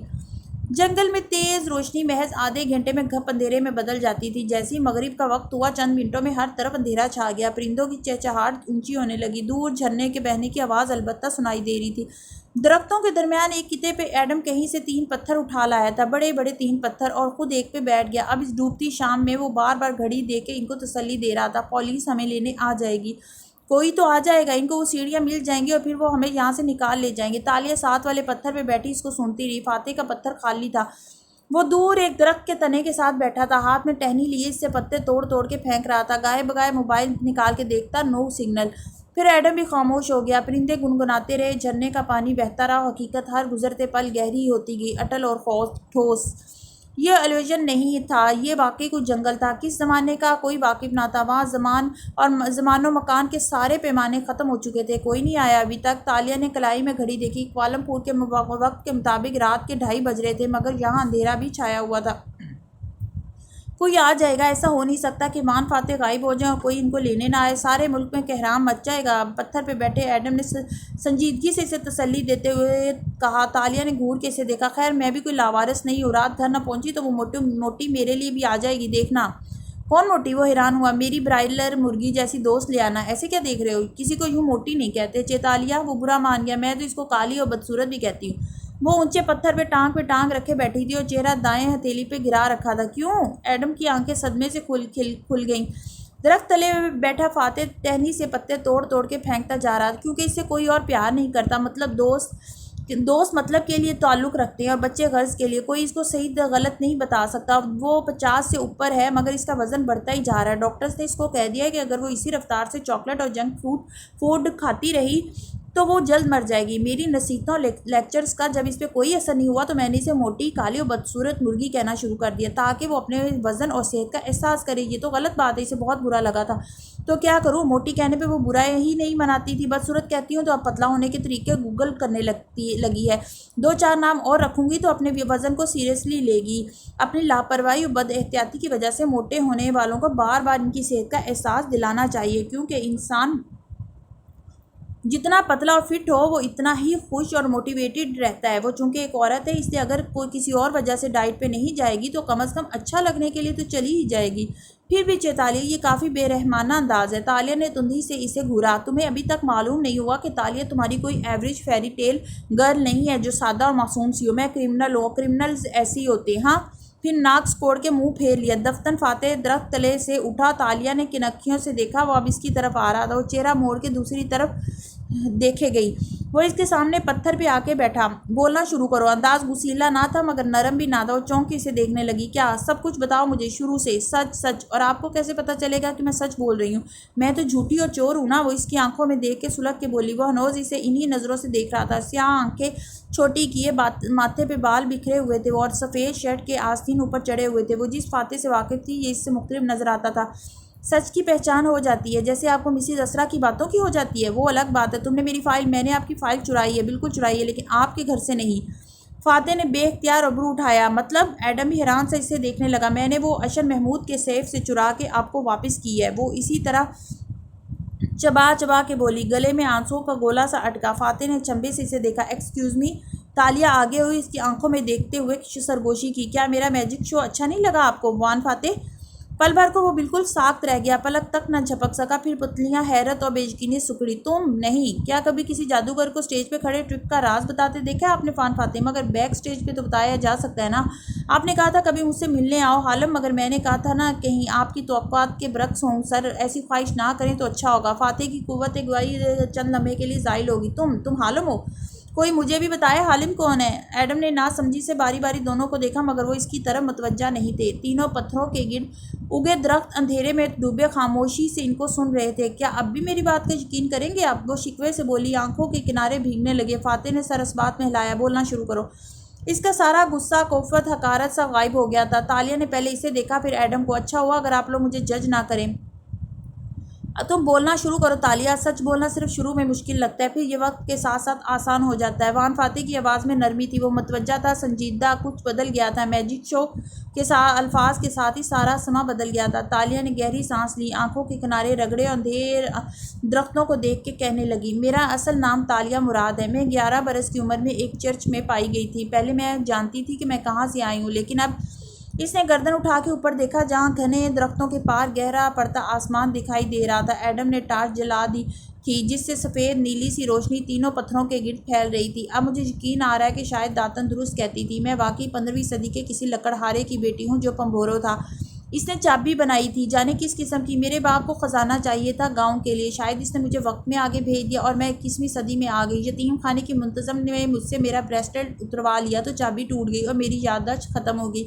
جنگل میں تیز روشنی محض آدھے گھنٹے میں گھپ اندھیرے میں بدل جاتی تھی۔ جیسے ہی مغرب کا وقت ہوا، چند منٹوں میں ہر طرف اندھیرا چھا گیا۔ پرندوں کی چہچہاہٹ اونچی ہونے لگی۔ دور جھرنے کے بہنے کی آواز البتہ سنائی دے رہی تھی۔ درختوں کے درمیان ایک کتے پہ ایڈم کہیں سے 3 پتھر اٹھا لایا تھا، بڑے بڑے 3 پتھر، اور خود ایک پہ بیٹھ گیا۔ اب اس ڈوبتی شام میں وہ بار بار گھڑی دیکھ کے ان کو تسلی دے رہا تھا۔ پولیس ہمیں لینے آ جائے گی، کوئی تو آ جائے گا، ان کو وہ سیڑھیاں مل جائیں گی اور پھر وہ ہمیں یہاں سے نکال لے جائیں گے۔ تالیہ ساتھ والے پتھر پہ بیٹھی اس کو سنتی رہی۔ فاتح کا پتھر خالی تھا۔ وہ دور ایک درخت کے تنے کے ساتھ بیٹھا تھا، ہاتھ میں ٹہنی لیے اس سے پتے توڑ توڑ کے پھینک رہا تھا۔ گائے بگائے موبائل نکال کے دیکھتا، نو سگنل۔ پھر ایڈم بھی خاموش ہو گیا۔ پرندے گنگناتے رہے، جھرنے کا پانی بہتا رہا۔ حقیقت ہر گزرتے پل گہری ہوتی گئی، اٹل اور ٹھوس۔ یہ الوژن نہیں تھا، یہ واقعی کچھ جنگل تھا۔ کس زمانے کا کوئی واقف نہ تھا، وہاں زمان و مکان کے سارے پیمانے ختم ہو چکے تھے، کوئی نہیں آیا ابھی تک۔ تالیہ نے کلائی میں گھڑی دیکھی، کوالالمپور کے وقت کے مطابق رات کے 2:30 بج رہے تھے، مگر یہاں اندھیرا بھی چھایا ہوا تھا۔ کوئی آ جائے گا، ایسا ہو نہیں سکتا کہ مان فاتح غائب ہو جائیں اور کوئی ان کو لینے نہ آئے، سارے ملک میں کہرام مچ جائے گا۔ پتھر پہ بیٹھے ایڈم نے سنجیدگی سے اسے تسلی دیتے ہوئے کہا۔ تالیہ نے گھور کے اسے دیکھا۔ خیر میں بھی کوئی لاوارث نہیں ہوں، رات گھر نہ پہنچی تو وہ موٹی میرے لیے بھی آ جائے گی، دیکھنا۔ کون موٹی؟ وہ حیران ہوا۔ میری برائلر مرغی جیسی دوست لے آنا۔ ایسے کیا دیکھ رہے ہو؟ کسی کو یوں موٹی نہیں کہتے چیتالیہ، وہ برا مان گیا۔ میں تو اس کو کالی اور بدصورت بھی کہتی ہوں۔ وہ اونچے پتھر پہ ٹانگ رکھے بیٹھی تھی اور چہرہ دائیں ہتھیلی پہ گرا رکھا تھا۔ کیوں؟ ایڈم کی آنکھیں صدمے سے کھل گئیں۔ درخت تلے بیٹھا فاتح ٹہنی سے پتے توڑ کے پھینکتا جا رہا تھا۔ کیونکہ اس سے کوئی اور پیار نہیں کرتا، مطلب دوست مطلب کے لیے تعلق رکھتے ہیں اور بچے غرض کے لیے۔ کوئی اس کو صحیح غلط نہیں بتا سکتا۔ وہ 50 سے اوپر ہے مگر اس کا وزن بڑھتا ہی جا رہا ہے۔ ڈاکٹرز نے اس کو کہہ دیا ہے کہ اگر وہ اسی رفتار سے چاکلیٹ اور جنک فوڈ کھاتی رہی تو وہ جلد مر جائے گی۔ میری نصیحتوں لیکچرز کا جب اس پہ کوئی اثر نہیں ہوا تو میں نے اسے موٹی، کالی اور بدصورت مرغی کہنا شروع کر دیا تاکہ وہ اپنے وزن اور صحت کا احساس کرے۔ یہ تو غلط بات ہے، اسے بہت برا لگا تھا۔ تو کیا کروں؟ موٹی کہنے پہ وہ برا ہی نہیں مناتی تھی، بدصورت کہتی ہوں تو اب پتلا ہونے کے طریقے گوگل کرنے لگی ہے۔ 2-4 نام اور رکھوں گی تو اپنے وزن کو سیریسلی لے گی۔ اپنی لاپرواہی اور بد احتیاطی کی وجہ سے موٹے ہونے والوں کو بار بار ان کی صحت کا احساس دلانا چاہیے، کیونکہ انسان جتنا پتلا اور فٹ ہو وہ اتنا ہی خوش اور موٹیویٹڈ رہتا ہے۔ وہ چونکہ ایک عورت ہے، اس لیے اگر کوئی کسی اور وجہ سے ڈائٹ پہ نہیں جائے گی تو کم از کم اچھا لگنے کے لیے تو چلی ہی جائے گی۔ پھر بھی چیتالیہ، یہ کافی بے رحمانہ انداز ہے۔ تالیہ نے تندی سے اسے گھورا۔ تمہیں ابھی تک معلوم نہیں ہوا کہ تالیہ تمہاری کوئی ایوریج فیری ٹیل گرل نہیں ہے جو سادہ اور معصوم سی ہو۔ میں کرمنل ہوں، کرمنلز ایسے ہی ہوتے ہیں۔ ہاں؟ پھر ناک سکوڑ کے منہ پھیر لیا۔ دفتن فاتح درخت تلے سے اٹھا۔ تالیہ نے کنکھیوں سے دیکھا، وہ اب اس کی طرف آ رہا تھا۔ وہ چہرہ موڑ کے دوسری طرف دیکھے گئی۔ وہ اس کے سامنے پتھر پہ آ کے بیٹھا۔ بولنا شروع کرو۔ انداز غصیلا نہ تھا مگر نرم بھی نہ تھا۔ وہ چونک کے اسے دیکھنے لگی۔ کیا؟ سب کچھ بتاؤ مجھے شروع سے، سچ۔ اور آپ کو کیسے پتہ چلے گا کہ میں سچ بول رہی ہوں؟ میں تو جھوٹی اور چور ہوں نا؟ وہ اس کی آنکھوں میں دیکھ کے سلگ کے بولی۔ وہ ہنوز اسے انہی نظروں سے دیکھ رہا تھا۔ سیاہ آنکھیں چھوٹی کیے، ماتھے پہ بال بکھرے ہوئے تھے اور سفید شرٹ کے آستین اوپر چڑھے ہوئے تھے۔ وہ جس فاتح سے واقف تھی یہ اس سے مختلف نظر آتا تھا۔ سچ کی پہچان ہو جاتی ہے جیسے آپ کو مسز اسرا کی باتوں کی ہو جاتی ہے، وہ الگ بات ہے۔ تم نے میری فائل، میں نے آپ کی فائل چرائی ہے، بالکل چرائی ہے، لیکن آپ کے گھر سے نہیں۔ فاتح نے بے اختیار ابرو اٹھایا۔ مطلب؟ ایڈم بھی حیران سے اسے دیکھنے لگا۔ میں نے وہ اشر محمود کے سیف سے چرا کے آپ کو واپس کی ہے، وہ اسی طرح چبا کے بولی، گلے میں آنسوؤں کا گولا سا اٹکا۔ فاتح نے چنبے سے اسے دیکھا۔ Excuse me? تالیہ آگے ہوئی، اس کی آنکھوں میں دیکھتے ہوئے سرگوشی کی۔ کیا میرا میجک شو اچھا نہیں لگا آپ کو وان فاتح؟ پل بھر کو وہ بالکل ساکت رہ گیا، پلک تک نہ جھپک سکا۔ پھر پتلیاں حیرت اور بے یقینی سکڑی۔ تم؟ نہیں۔ کیا کبھی کسی جادوگر کو اسٹیج پہ کھڑے ٹرک کا راز بتاتے دیکھا ہے آپ نے فان فاتح؟ مگر بیک اسٹیج پہ تو بتایا جا سکتا ہے نا؟ آپ نے کہا تھا کبھی مجھ سے ملنے آؤ حالم، مگر میں نے کہا تھا نا کہیں آپ کی توقعات کے برعکس ہوں۔ سر ایسی خواہش نہ کریں تو اچھا ہوگا۔ فاتح کی قوت گواہی چند لمحے کے لیے زائل ہوگی۔ تم حالم ہو؟ کوئی مجھے بھی بتائے حالم کون ہے؟ ایڈم نے ناسمجھی سے باری باری دونوں کو دیکھا مگر وہ اس کی طرف متوجہ نہیں تھے۔ تینوں پتھروں کے گرد اگے درخت اندھیرے میں ڈوبے خاموشی سے ان کو سن رہے تھے۔ کیا اب بھی میری بات کا یقین کریں گے آپ؟ وہ شکوے سے بولی۔ آنکھوں کے کنارے بھیگنے لگے۔ فاتح نے سر اس بات میں ہلایا۔ بولنا شروع کرو۔ اس کا سارا غصہ، کوفت، حقارت سب غائب ہو گیا تھا۔ تالیہ نے پہلے اسے دیکھا پھر ایڈم کو۔ اچھا ہوا اگر آپ لوگ مجھے جج نہ کریں۔ تم بولنا شروع کرو تالیہ۔ سچ بولنا صرف شروع میں مشکل لگتا ہے، پھر یہ وقت کے ساتھ ساتھ آسان ہو جاتا ہے۔ وان فاتح کی آواز میں نرمی تھی، وہ متوجہ تھا، سنجیدہ۔ کچھ بدل گیا تھا، میجک شو کے الفاظ کے ساتھ ہی سارا سما بدل گیا تھا۔ تالیہ نے گہری سانس لی، آنکھوں کے کنارے رگڑے اور درختوں کو دیکھ کے کہنے لگی، میرا اصل نام تالیہ مراد ہے۔ میں 11 برس کی عمر میں ایک چرچ میں پائی گئی تھی۔ پہلے میں جانتی تھی کہ میں کہاں سے آئی ہوں، لیکن اب اس نے گردن اٹھا کے اوپر دیکھا جہاں گھنے درختوں کے پار گہرا پڑتا آسمان دکھائی دے رہا تھا۔ ایڈم نے ٹارچ جلا دی تھی جس سے سفید نیلی سی روشنی تینوں پتھروں کے گرد پھیل رہی تھی۔ اب مجھے یقین آ رہا ہے کہ شاید داتن درست کہتی تھی، میں واقعی 15ویں صدی کے کسی لکڑہارے کی بیٹی ہوں جو پمبورو تھا۔ اس نے چابی بنائی تھی، جانے کس قسم کی۔ میرے باپ کو خزانہ چاہیے تھا گاؤں کے لیے، شاید اس نے مجھے وقت میں آگے بھیج دیا اور میں 21ویں صدی میں آ گئی۔ یتیم خانے کی منتظم نے مجھ سے میرا بریسلیٹ اتروا لیا تو چابی ٹوٹ گئی اور میری یادداشت ختم ہو گئی۔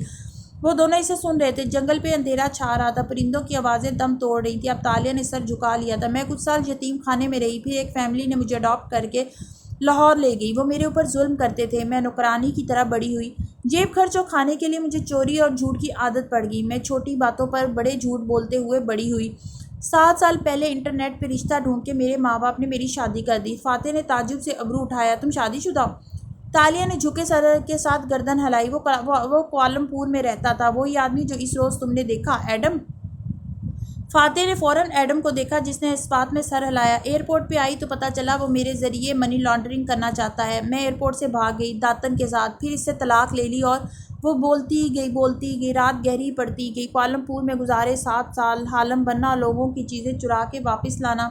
وہ دونوں اسے سن رہے تھے۔ جنگل پہ اندھیرا چھا رہا تھا، پرندوں کی آوازیں دم توڑ رہی تھیں۔ اب تالیہ نے سر جھکا لیا تھا۔ میں کچھ سال یتیم خانے میں رہی، پھر ایک فیملی نے مجھے اڈاپٹ کر کے لاہور لے گئی۔ وہ میرے اوپر ظلم کرتے تھے، میں نوکرانی کی طرح بڑی ہوئی۔ جیب خرچ اور کھانے کے لیے مجھے چوری اور جھوٹ کی عادت پڑ گئی۔ میں چھوٹی باتوں پر بڑے جھوٹ بولتے ہوئے بڑی ہوئی۔ 7 سال پہلے انٹرنیٹ پہ رشتہ ڈھونڈ کے میرے ماں باپ نے میری شادی کر دی۔ فاتح نے تعجب سے ابرو اٹھایا۔ تم شادی شدہ ہو؟ تالیہ نے جھکے سر کے ساتھ گردن ہلائی۔ وہ کوالمپور میں رہتا تھا، وہی آدمی جو اس روز تم نے دیکھا، ایڈم۔ فاتح نے فوراً ایڈم کو دیکھا جس نے اس بات میں سر ہلایا۔ ایئرپورٹ پہ آئی تو پتہ چلا وہ میرے ذریعے منی لانڈرنگ کرنا چاہتا ہے۔ میں ایئرپورٹ سے بھاگ گئی داتن کے ساتھ، پھر اس سے طلاق لے لی اور وہ بولتی گئی، رات گہری پڑتی گئی۔ کوالمپور میں گزارے 7 سال، حالم بننا، لوگوں کی چیزیں چرا کے واپس لانا،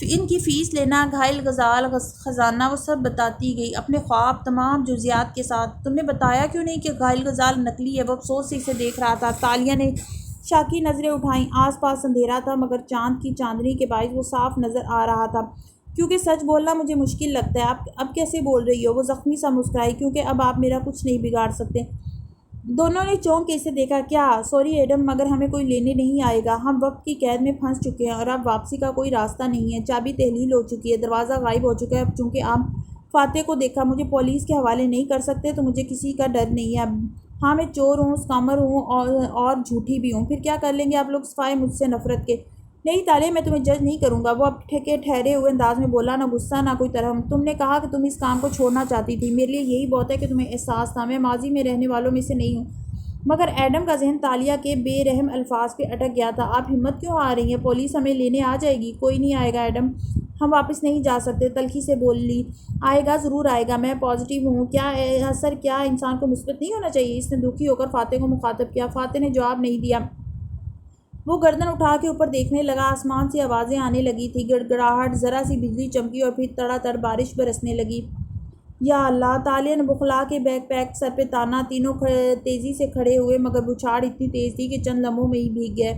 ان کی فیس لینا، گھائل غزال خزانہ، وہ سب بتاتی گئی اپنے خواب تمام جزیات کے ساتھ۔ تم نے بتایا کیوں نہیں کہ گھائل غزال نکلی ہے؟ وہ افسوس سے اسے دیکھ رہا تھا۔ تالیہ نے شاکی نظریں اٹھائیں۔ آس پاس اندھیرا تھا مگر چاند کی چاندنی کے باعث وہ صاف نظر آ رہا تھا۔ کیونکہ سچ بولنا مجھے مشکل لگتا ہے۔ اب کیسے بول رہی ہو؟ وہ زخمی سا مسکرائی۔ کیونکہ اب آپ میرا کچھ نہیں بگاڑ سکتے۔ دونوں نے چونک کے اسے دیکھا۔ کیا؟ سوری ایڈم، مگر ہمیں کوئی لینے نہیں آئے گا۔ ہم وقت کی قید میں پھنس چکے ہیں اور اب واپسی کا کوئی راستہ نہیں ہے۔ چابی تحلیل ہو چکی ہے، دروازہ غائب ہو چکا ہے۔ اب چونکہ آپ فاتح کو دیکھا مجھے پولیس کے حوالے نہیں کر سکتے تو مجھے کسی کا ڈر نہیں ہے۔ ہاں میں چور ہوں، اسکامر ہوں اور جھوٹی بھی ہوں۔ پھر کیا کر لیں گے آپ لوگ سوائے مجھ سے نفرت کے؟ نہیں تالیہ، میں تمہیں جج نہیں کروں گا، وہ اب ٹھہرے ہوئے انداز میں بولا۔ نہ غصہ نہ کوئی ترہم۔ تم نے کہا کہ تم اس کام کو چھوڑنا چاہتی تھی، میرے لیے یہی بہت ہے کہ تمہیں احساس تھا۔ میں ماضی میں رہنے والوں میں سے نہیں ہوں۔ مگر ایڈم کا ذہن تالیہ کے بے رحم الفاظ پہ اٹک گیا تھا۔ آپ ہمت کیوں ہار رہی ہیں؟ پولیس ہمیں لینے آ جائے گی۔ کوئی نہیں آئے گا ایڈم، ہم واپس نہیں جا سکتے، تلخی سے بولی۔ آئے گا، ضرور آئے گا، میں پازیٹیو ہوں۔ کیا اثر کیا انسان کو مثبت نہیں ہونا چاہیے؟ اس نے دکھی ہو کر فاتح کو مخاطب کیا۔ فاتح نے جواب نہیں دیا۔ وہ گردن اٹھا کے اوپر دیکھنے لگا۔ آسمان سے آوازیں آنے لگی تھی، گڑگڑاہٹ، ذرا سی بجلی چمکی اور پھر تڑا تڑ بارش برسنے لگی۔ یا اللہ! تالیہ نے بخلا کے بیگ پیک سر پہ تانا۔ تینوں تیزی سے کھڑے ہوئے مگر بچھاڑ اتنی تیز تھی کہ چند لمحوں میں ہی بھیگ گئے۔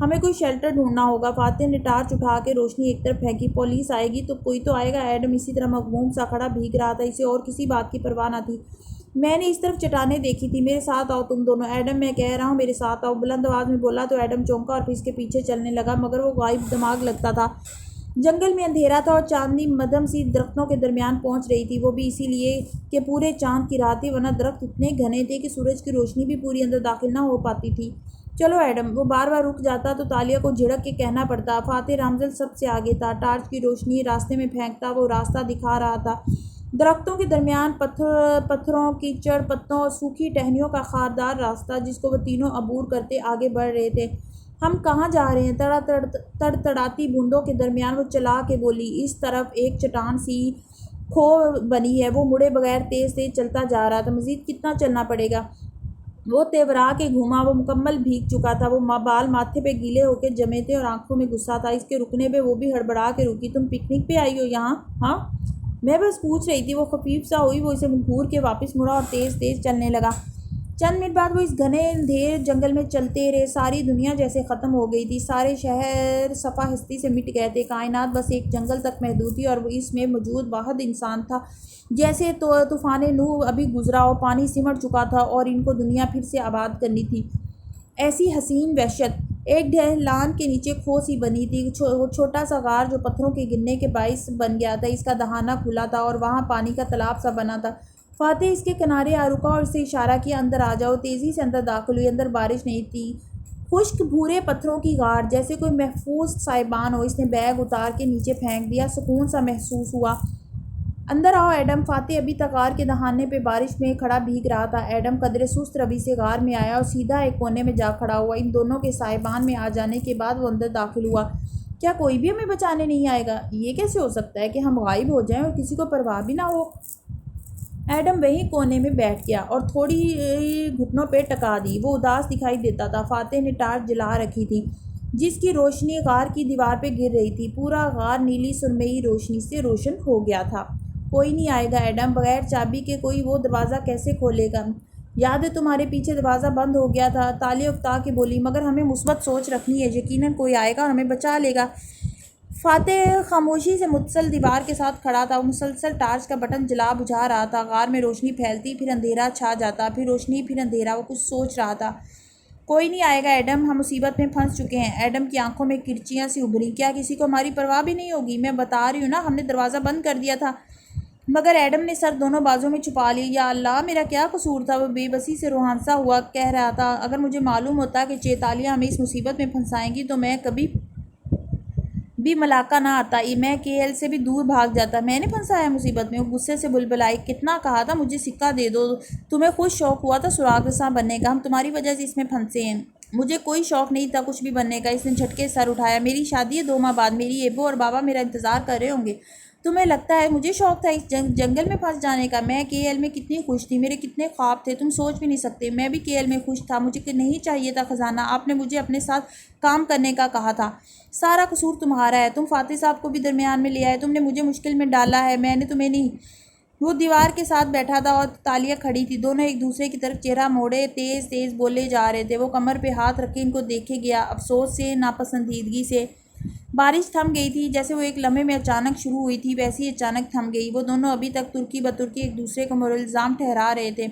ہمیں کوئی شیلٹر ڈھونڈنا ہوگا۔ فاتح نے ٹارچ اٹھا کے روشنی ایک طرف پھینکی۔ پولیس آئے گی تو کوئی تو آئے گا۔ ایڈم اسی طرح مغموم سا کھڑا بھیگ رہا تھا، اسے اور کسی بات کی پرواہ نہ تھی۔ میں نے اس طرف چٹانیں دیکھی تھی۔ میرے ساتھ آؤ تم دونوں۔ ایڈم، میں کہہ رہا ہوں میرے ساتھ آؤ، بلند آواز میں بولا تو ایڈم چونکا اور پھر اس کے پیچھے چلنے لگا مگر وہ غائب دماغ لگتا تھا۔ جنگل میں اندھیرا تھا اور چاندنی مدھم سی درختوں کے درمیان پہنچ رہی تھی، وہ بھی اسی لیے کہ پورے چاند کی رات تھی، ورنہ درخت اتنے گھنے تھے کہ سورج کی روشنی بھی پوری اندر داخل نہ ہو پاتی تھی۔ چلو ایڈم، وہ بار بار رک جاتا تو تالیہ کو جھڑک کے کہنا پڑتا۔ فاتح رامزل سب سے آگے تھا، ٹارچ کی روشنی راستے میں پھینکتا وہ راستہ دکھا رہا تھا۔ درختوں کے درمیان پتھروں، کیچڑ، پتوں اور سوکھی ٹہنیوں کا خاردار راستہ جس کو وہ تینوں عبور کرتے آگے بڑھ رہے تھے۔ ہم کہاں جا رہے ہیں؟ تڑتڑاتی بوندوں کے درمیان وہ چلا کے بولی۔ اس طرف ایک چٹان سی کھو بنی ہے۔ وہ مڑے بغیر تیز تیز چلتا جا رہا تھا۔ مزید کتنا چلنا پڑے گا؟ وہ تیورا کے گھوما۔ وہ مکمل بھیگ چکا تھا، وہ بال ماتھے پہ گیلے ہو کے جمے تھے اور آنکھوں میں غصہ تھا۔ اس کے رکنے پہ وہ بھی ہڑبڑا کے رکی۔ تم پکنک پہ آئی ہو یہاں؟ ہاں، میں بس پوچھ رہی تھی۔ وہ خفیف سا ہوئی، وہ اسے گھور کے واپس مڑا اور تیز تیز چلنے لگا۔ چند منٹ بعد وہ اس گھنے اندھیر جنگل میں چلتے رہے۔ ساری دنیا جیسے ختم ہو گئی تھی، سارے شہر صفحہ ہستی سے مٹ گئے تھے۔ کائنات بس ایک جنگل تک محدود تھی اور اس میں موجود واحد انسان تھا۔ جیسے طوفان نوح ابھی گزرا ہو، پانی سمٹ چکا تھا اور ان کو دنیا پھر سے آباد کرنی تھی۔ ایسی حسین وحشت! ایک ڈھلان کے نیچے کھو سی بنی تھی، چھوٹا سا غار جو پتھروں کے گرنے کے باعث بن گیا تھا۔ اس کا دہانہ کھلا تھا اور وہاں پانی کا تالاب سا بنا تھا۔ فاتح اس کے کنارے آ رکا اور اسے اشارہ کیا، اندر آ جاؤ۔ تیزی سے اندر داخل ہوئی۔ اندر بارش نہیں تھی، خشک بھورے پتھروں کی غار، جیسے کوئی محفوظ سائبان ہو۔ اس نے بیگ اتار کے نیچے پھینک دیا، سکون سا محسوس ہوا۔ اندر آؤ ایڈم۔ فاتح ابھی تک غار کے دہانے پہ بارش میں کھڑا بھیگ رہا تھا۔ ایڈم قدرے سست روی سے غار میں آیا اور سیدھا ایک کونے میں جا کھڑا ہوا۔ ان دونوں کے سائبان میں آ جانے کے بعد وہ اندر داخل ہوا۔ کیا کوئی بھی ہمیں بچانے نہیں آئے گا؟ یہ کیسے ہو سکتا ہے کہ ہم غائب ہو جائیں اور کسی کو پرواہ بھی نہ ہو؟ ایڈم وہیں کونے میں بیٹھ گیا اور تھوڑی گھٹنوں پہ ٹکا دی۔ وہ اداس دکھائی دیتا تھا۔ فاتح نے ٹارچ جلا رکھی تھی جس کی روشنی غار کی دیوار پہ گر رہی تھی۔ پورا غار نیلی سرمئی روشنی سے روشن ہو گیا تھا۔ کوئی نہیں آئے گا ایڈم، بغیر چابی کے کوئی وہ دروازہ کیسے کھولے گا؟ یاد ہے تمہارے پیچھے دروازہ بند ہو گیا تھا؟ تالیہ اکتا کے بولی۔ مگر ہمیں مثبت سوچ رکھنی ہے، یقیناً کوئی آئے گا اور ہمیں بچا لے گا۔ فاتح خاموشی سے متصل دیوار کے ساتھ کھڑا تھا۔ وہ مسلسل ٹارچ کا بٹن جلا بجھا رہا تھا۔ غار میں روشنی پھیلتی، پھر اندھیرا چھا جاتا، پھر روشنی، پھر اندھیرا۔ وہ کچھ سوچ رہا تھا۔ کوئی نہیں آئے گا ایڈم، ہم مصیبت میں پھنس چکے ہیں۔ ایڈم کی آنکھوں میں کرچیاں سی ابھریں۔ کیا کسی کو ہماری پرواہ بھی نہیں ہوگی؟ میں بتا رہی ہوں نا، ہم نے دروازہ بند کر دیا تھا۔ مگر ایڈم نے سر دونوں بازوں میں چھپا لیا۔ یا اللہ، میرا کیا قصور تھا؟ وہ بے بسی سے روہنسا ہوا کہہ رہا تھا، اگر مجھے معلوم ہوتا کہ چیتالیہ ہمیں اس مصیبت میں پھنسائیں گی تو میں کبھی بھی ملاقہ نہ آتا، میں کے ایل سے بھی دور بھاگ جاتا۔ میں نے پھنسایا مصیبت میں؟ وہ غصے سے بلبلائی، کتنا کہا تھا مجھے سکہ دے دو، تمہیں خود شوق ہوا تھا سراغ رساں بننے کا، ہم تمہاری وجہ سے اس میں پھنسے ہیں۔ مجھے کوئی شوق نہیں تھا کچھ بھی بننے کا۔ اس نے جھٹکے سر اٹھایا، میری شادی ہے 2 ماہ بعد، میری ابو اور بابا میرا انتظار کر رہے ہوں گے۔ تمہیں لگتا ہے مجھے شوق تھا اس جنگل میں پھنس جانے کا؟ میں کے ایل میں کتنی خوش تھی، میرے کتنے خواب تھے، تم سوچ بھی نہیں سکتے۔ میں بھی کے ایل میں خوش تھا، مجھے نہیں چاہیے تھا خزانہ، آپ نے مجھے اپنے ساتھ کام کرنے کا کہا تھا۔ سارا قصور تمہارا ہے، تم فاتح صاحب کو بھی درمیان میں لے آئے، تم نے مجھے مشکل میں ڈالا ہے، میں نے تمہیں نہیں۔ وہ دیوار کے ساتھ بیٹھا تھا اور تالیہ کھڑی تھی، دونوں ایک دوسرے کی طرف چہرہ موڑے تیز تیز بولے جا رہے تھے۔ وہ کمر پہ ہاتھ رکھے ان کو دیکھے گیا، افسوس سے، ناپسندیدگی سے۔ بارش تھم گئی تھی، جیسے وہ ایک لمحے میں اچانک شروع ہوئی تھی ویسے ہی اچانک تھم گئی۔ وہ دونوں ابھی تک ترکی بترکی ایک دوسرے کو ملزام ٹھہرا رہے تھے۔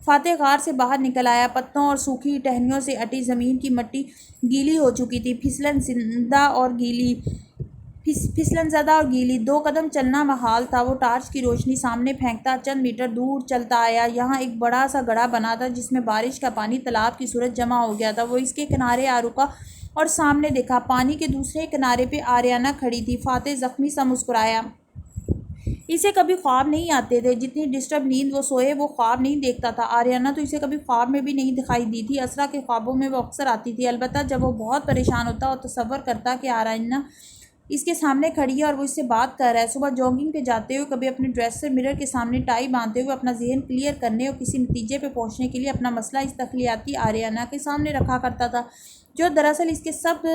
فاتح غار سے باہر نکل آیا، پتوں اور سوکھی ٹہنیوں سے اٹی زمین کی مٹی گیلی ہو چکی تھی، پھسلن زدہ اور گیلی۔ 2 قدم چلنا محال تھا۔ وہ ٹارچ کی روشنی سامنے پھینکتا چند میٹر دور چلتا آیا۔ یہاں ایک بڑا سا گڑھا بنا تھا جس میں بارش کا پانی تالاب کی صورت جمع ہو گیا تھا۔ وہ اس کے کنارے آ رکا اور سامنے دیکھا، پانی کے دوسرے کنارے پہ آریانہ کھڑی تھی۔ فاتح زخمی سا مسکرایا۔ اسے کبھی خواب نہیں آتے تھے، جتنی ڈسٹرب نیند وہ سوئے وہ خواب نہیں دیکھتا تھا۔ آریانہ تو اسے کبھی خواب میں بھی نہیں دکھائی دی تھی، اسرا کے خوابوں میں وہ اکثر آتی تھی، البتہ جب وہ بہت پریشان ہوتا اور تصور کرتا کہ آریانہ اس کے سامنے کھڑی ہے اور وہ اس سے بات کر رہا ہے۔ صبح جاگنگ پہ جاتے ہوئے، کبھی اپنے ڈریسر مرر کے سامنے ٹائی باندھتے ہوئے، اپنا ذہن کلیئر کرنے اور کسی نتیجے پہ پہنچنے کے لیے اپنا مسئلہ اس تخیلاتی آریانہ کے سامنے رکھا کرتا تھا، جو دراصل اس کے سب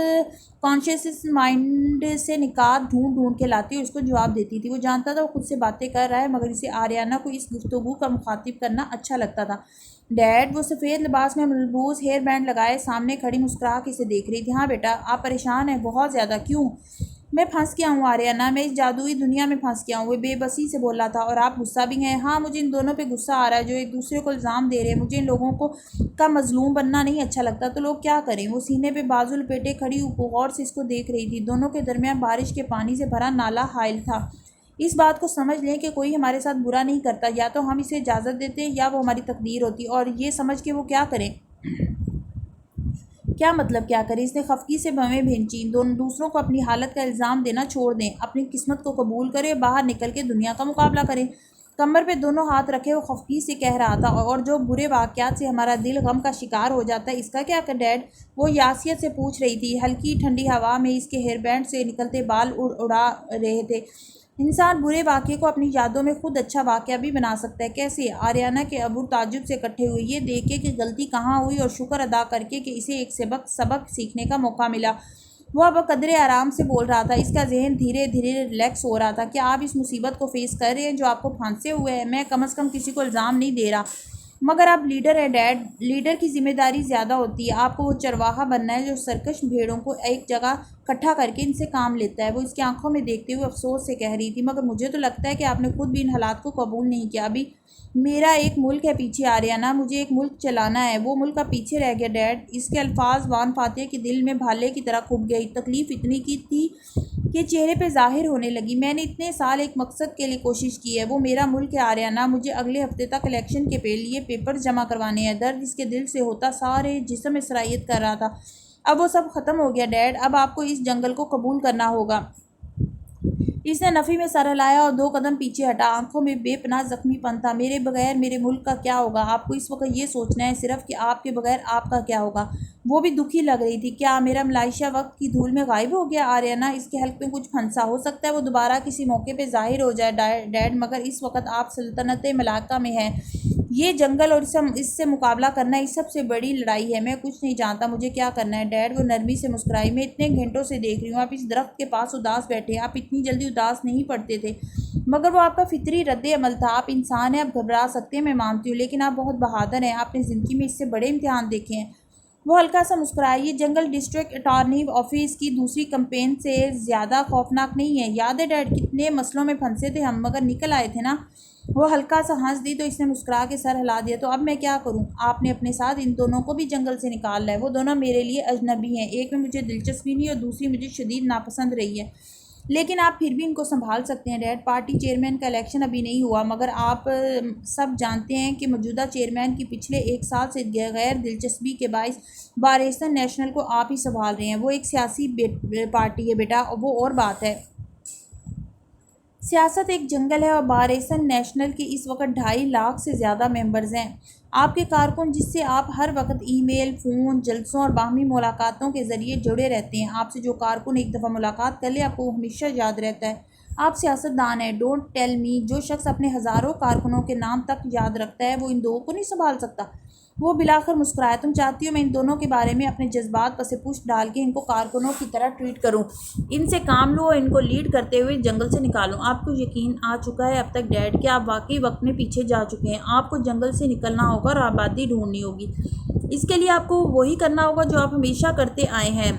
کانشیس مائنڈ سے نکات ڈھونڈ ڈھونڈ کے لاتی اور اس کو جواب دیتی تھی۔ وہ جانتا تھا وہ خود سے باتیں کر رہا ہے، مگر اسے آریانہ کو اس گفتگو کا مخاطب کرنا اچھا لگتا تھا۔ ڈیڈ، وہ سفید لباس میں ملبوس ہیئر بینڈ لگائے سامنے کھڑی مسکرا کے اسے دیکھ رہی تھی۔ ہاں بیٹا، آپ پریشان ہیں؟ بہت زیادہ؟ کیوں؟ میں پھنس گیا ہوں آریانہ، میں اس جادوئی دنیا میں پھنس گیا ہوں، وہ بے بسی سے بولا تھا۔ اور آپ غصہ بھی ہیں؟ ہاں، مجھے ان دونوں پہ غصہ آ رہا ہے جو ایک دوسرے کو الزام دے رہے ہیں۔ مجھے ان لوگوں کا مظلوم بننا نہیں اچھا لگتا، تو لوگ کیا کریں؟ وہ سینے پہ بازو لپیٹے کھڑی غور سے اس کو دیکھ رہی تھی۔ دونوں کے درمیان بارش کے پانی سے بھرا نالا حائل تھا۔ اس بات کو سمجھ لیں کہ کوئی ہمارے ساتھ برا نہیں کرتا، یا تو ہم اسے اجازت دیتے یا وہ ہماری تقدیر ہوتی، اور یہ سمجھ کے وہ کیا کریں؟ کیا مطلب کیا کریں؟ اس نے خفگی سے بھویں بھینچی۔ دوسروں کو اپنی حالت کا الزام دینا چھوڑ دیں، اپنی قسمت کو قبول کریں اور باہر نکل کے دنیا کا مقابلہ کریں۔ کمر پہ دونوں ہاتھ رکھے وہ خفگی سے کہہ رہا تھا، اور جو برے واقعات سے ہمارا دل غم کا شکار ہو جاتا ہے، اس کا کیا ڈیڈ؟ وہ یاسیت سے پوچھ رہی تھی۔ ہلکی ٹھنڈی ہوا میں اس کے ہیئر بینڈ سے نکلتے بال اڑا رہے تھے۔ انسان برے واقعے کو اپنی یادوں میں خود اچھا واقعہ بھی بنا سکتا ہے۔ کیسے؟ آریانہ کے ابو تعجب سے اکٹھے ہوئے، یہ دیکھ کے کہ غلطی کہاں ہوئی اور شکر ادا کر کے کہ اسے ایک سبق سیکھنے کا موقع ملا۔ وہ اب قدرے آرام سے بول رہا تھا، اس کا ذہن دھیرے دھیرے ریلیکس ہو رہا تھا۔ کیا آپ اس مصیبت کو فیس کر رہے ہیں جو آپ کو پھانسے ہوئے ہے؟ میں کم از کم کسی کو الزام نہیں دے رہا، مگر آپ لیڈر ہیں ڈیڈ، لیڈر کی ذمہ داری زیادہ ہوتی ہے۔ آپ کو وہ چرواہا بننا ہے جو سرکش بھیڑوں کو ایک جگہ اکٹھا کر کے ان سے کام لیتا ہے۔ وہ اس کی آنکھوں میں دیکھتے ہوئے افسوس سے کہہ رہی تھی، مگر مجھے تو لگتا ہے کہ آپ نے خود بھی ان حالات کو قبول نہیں کیا۔ ابھی میرا ایک ملک ہے پیچھے آریانہ، مجھے ایک ملک چلانا ہے۔ وہ ملک اب پیچھے رہ گیا ڈیڈ۔ اس کے الفاظ وان فاتح کے دل میں بھالے کی طرح کھب گئی۔ تکلیف اتنی کی تھی کہ چہرے پہ ظاہر ہونے لگی۔ میں نے اتنے سال ایک مقصد کے لیے کوشش کی ہے، وہ میرا ملک ہے آریانہ۔ مجھے اگلے ہفتے تک الیکشن کے لیے پیپرز جمع کروانے ہیں۔ درد اس کے دل سے ہوتا سارے جسم میں سرایت کر رہا تھا۔ اب وہ سب ختم ہو گیا ڈیڈ، اب آپ کو اس جنگل کو قبول کرنا ہوگا۔ اس نے نفی میں سر ہلایا اور 2 قدم پیچھے ہٹا، آنکھوں میں بے پناہ زخمی پن تھا۔ میرے بغیر میرے ملک کا کیا ہوگا؟ آپ کو اس وقت یہ سوچنا ہے صرف کہ آپ کے بغیر آپ کا کیا ہوگا۔ وہ بھی دکھی لگ رہی تھی۔ کیا میرا ملائیشیا وقت کی دھول میں غائب ہو گیا آریانہ؟ اس کے حلق میں کچھ پھنسا۔ ہو سکتا ہے وہ دوبارہ کسی موقع پہ ظاہر ہو جائے ڈیڈ، مگر اس وقت آپ سلطنت ملاکہ میں ہیں۔ یہ جنگل اور اس سے مقابلہ کرنا اس سب سے بڑی لڑائی ہے۔ میں کچھ نہیں جانتا مجھے کیا کرنا ہے ڈیڈ، وہ نرمی سے مسکرائی۔ میں اتنے گھنٹوں سے دیکھ رہی ہوں، آپ اس درخت کے پاس اداس بیٹھے، آپ اتنی جلدی اداس نہیں پڑتے تھے، مگر وہ آپ کا فطری رد عمل تھا۔ آپ انسان ہیں، آپ گھبرا سکتے ہیں، میں مانتی ہوں، لیکن آپ بہت بہادر ہیں، آپ نے زندگی میں اس سے بڑے امتحان دیکھے ہیں۔ وہ ہلکا سا مسکرائی۔ یہ جنگل ڈسٹرکٹ اٹارنی آفس کی دوسری کمپین سے زیادہ خوفناک نہیں ہے۔ یاد ہے ڈیڈ، کتنے مسئلوں میں پھنسے تھے ہم، مگر نکل آئے تھے نا؟ وہ ہلکا سا ہنس دی تو اس نے مسکرا کے سر ہلا دیا۔ تو اب میں کیا کروں؟ آپ نے اپنے ساتھ ان دونوں کو بھی جنگل سے نکالنا ہے۔ وہ دونوں میرے لیے اجنبی ہیں، ایک میں مجھے دلچسپی نہیں اور دوسری مجھے شدید ناپسند رہی ہے۔ لیکن آپ پھر بھی ان کو سنبھال سکتے ہیں ڈیڈ۔ پارٹی چیئرمین کا الیکشن ابھی نہیں ہوا، مگر آپ سب جانتے ہیں کہ موجودہ چیئرمین کی پچھلے 1 سال سے غیر دلچسپی کے باعث بار ایسن نیشنل کو آپ ہی سنبھال رہے ہیں۔ وہ ایک سیاسی پارٹی ہے بیٹا، وہ اور بات ہے۔ سیاست ایک جنگل ہے اور بار ایسن نیشنل کے اس وقت 2.5 لاکھ سے زیادہ ممبرز ہیں۔ آپ کے کارکن جس سے آپ ہر وقت ای میل، فون، جلسوں اور باہمی ملاقاتوں کے ذریعے جڑے رہتے ہیں، آپ سے جو کارکن ایک دفعہ ملاقات کر لے آپ کو وہ ہمیشہ یاد رہتا ہے۔ آپ سیاست دان ہیں، ڈونٹ ٹیل می۔ جو شخص اپنے ہزاروں کارکنوں کے نام تک یاد رکھتا ہے وہ ان 2 کو نہیں سنبھال سکتا۔ وہ بالآخر مسکرایا۔ تم چاہتی ہو میں ان دونوں کے بارے میں اپنے جذبات پس پشت ڈال کے ان کو کارکنوں کی طرح ٹریٹ کروں، ان سے کام لوں اور ان کو لیڈ کرتے ہوئے جنگل سے نکالوں؟ آپ کو یقین آ چکا ہے اب تک ڈیڈ کہ آپ واقعی وقت میں پیچھے جا چکے ہیں۔ آپ کو جنگل سے نکلنا ہوگا اور آبادی ڈھونڈنی ہوگی۔ اس کے لیے آپ کو وہی کرنا ہوگا جو آپ ہمیشہ کرتے آئے ہیں۔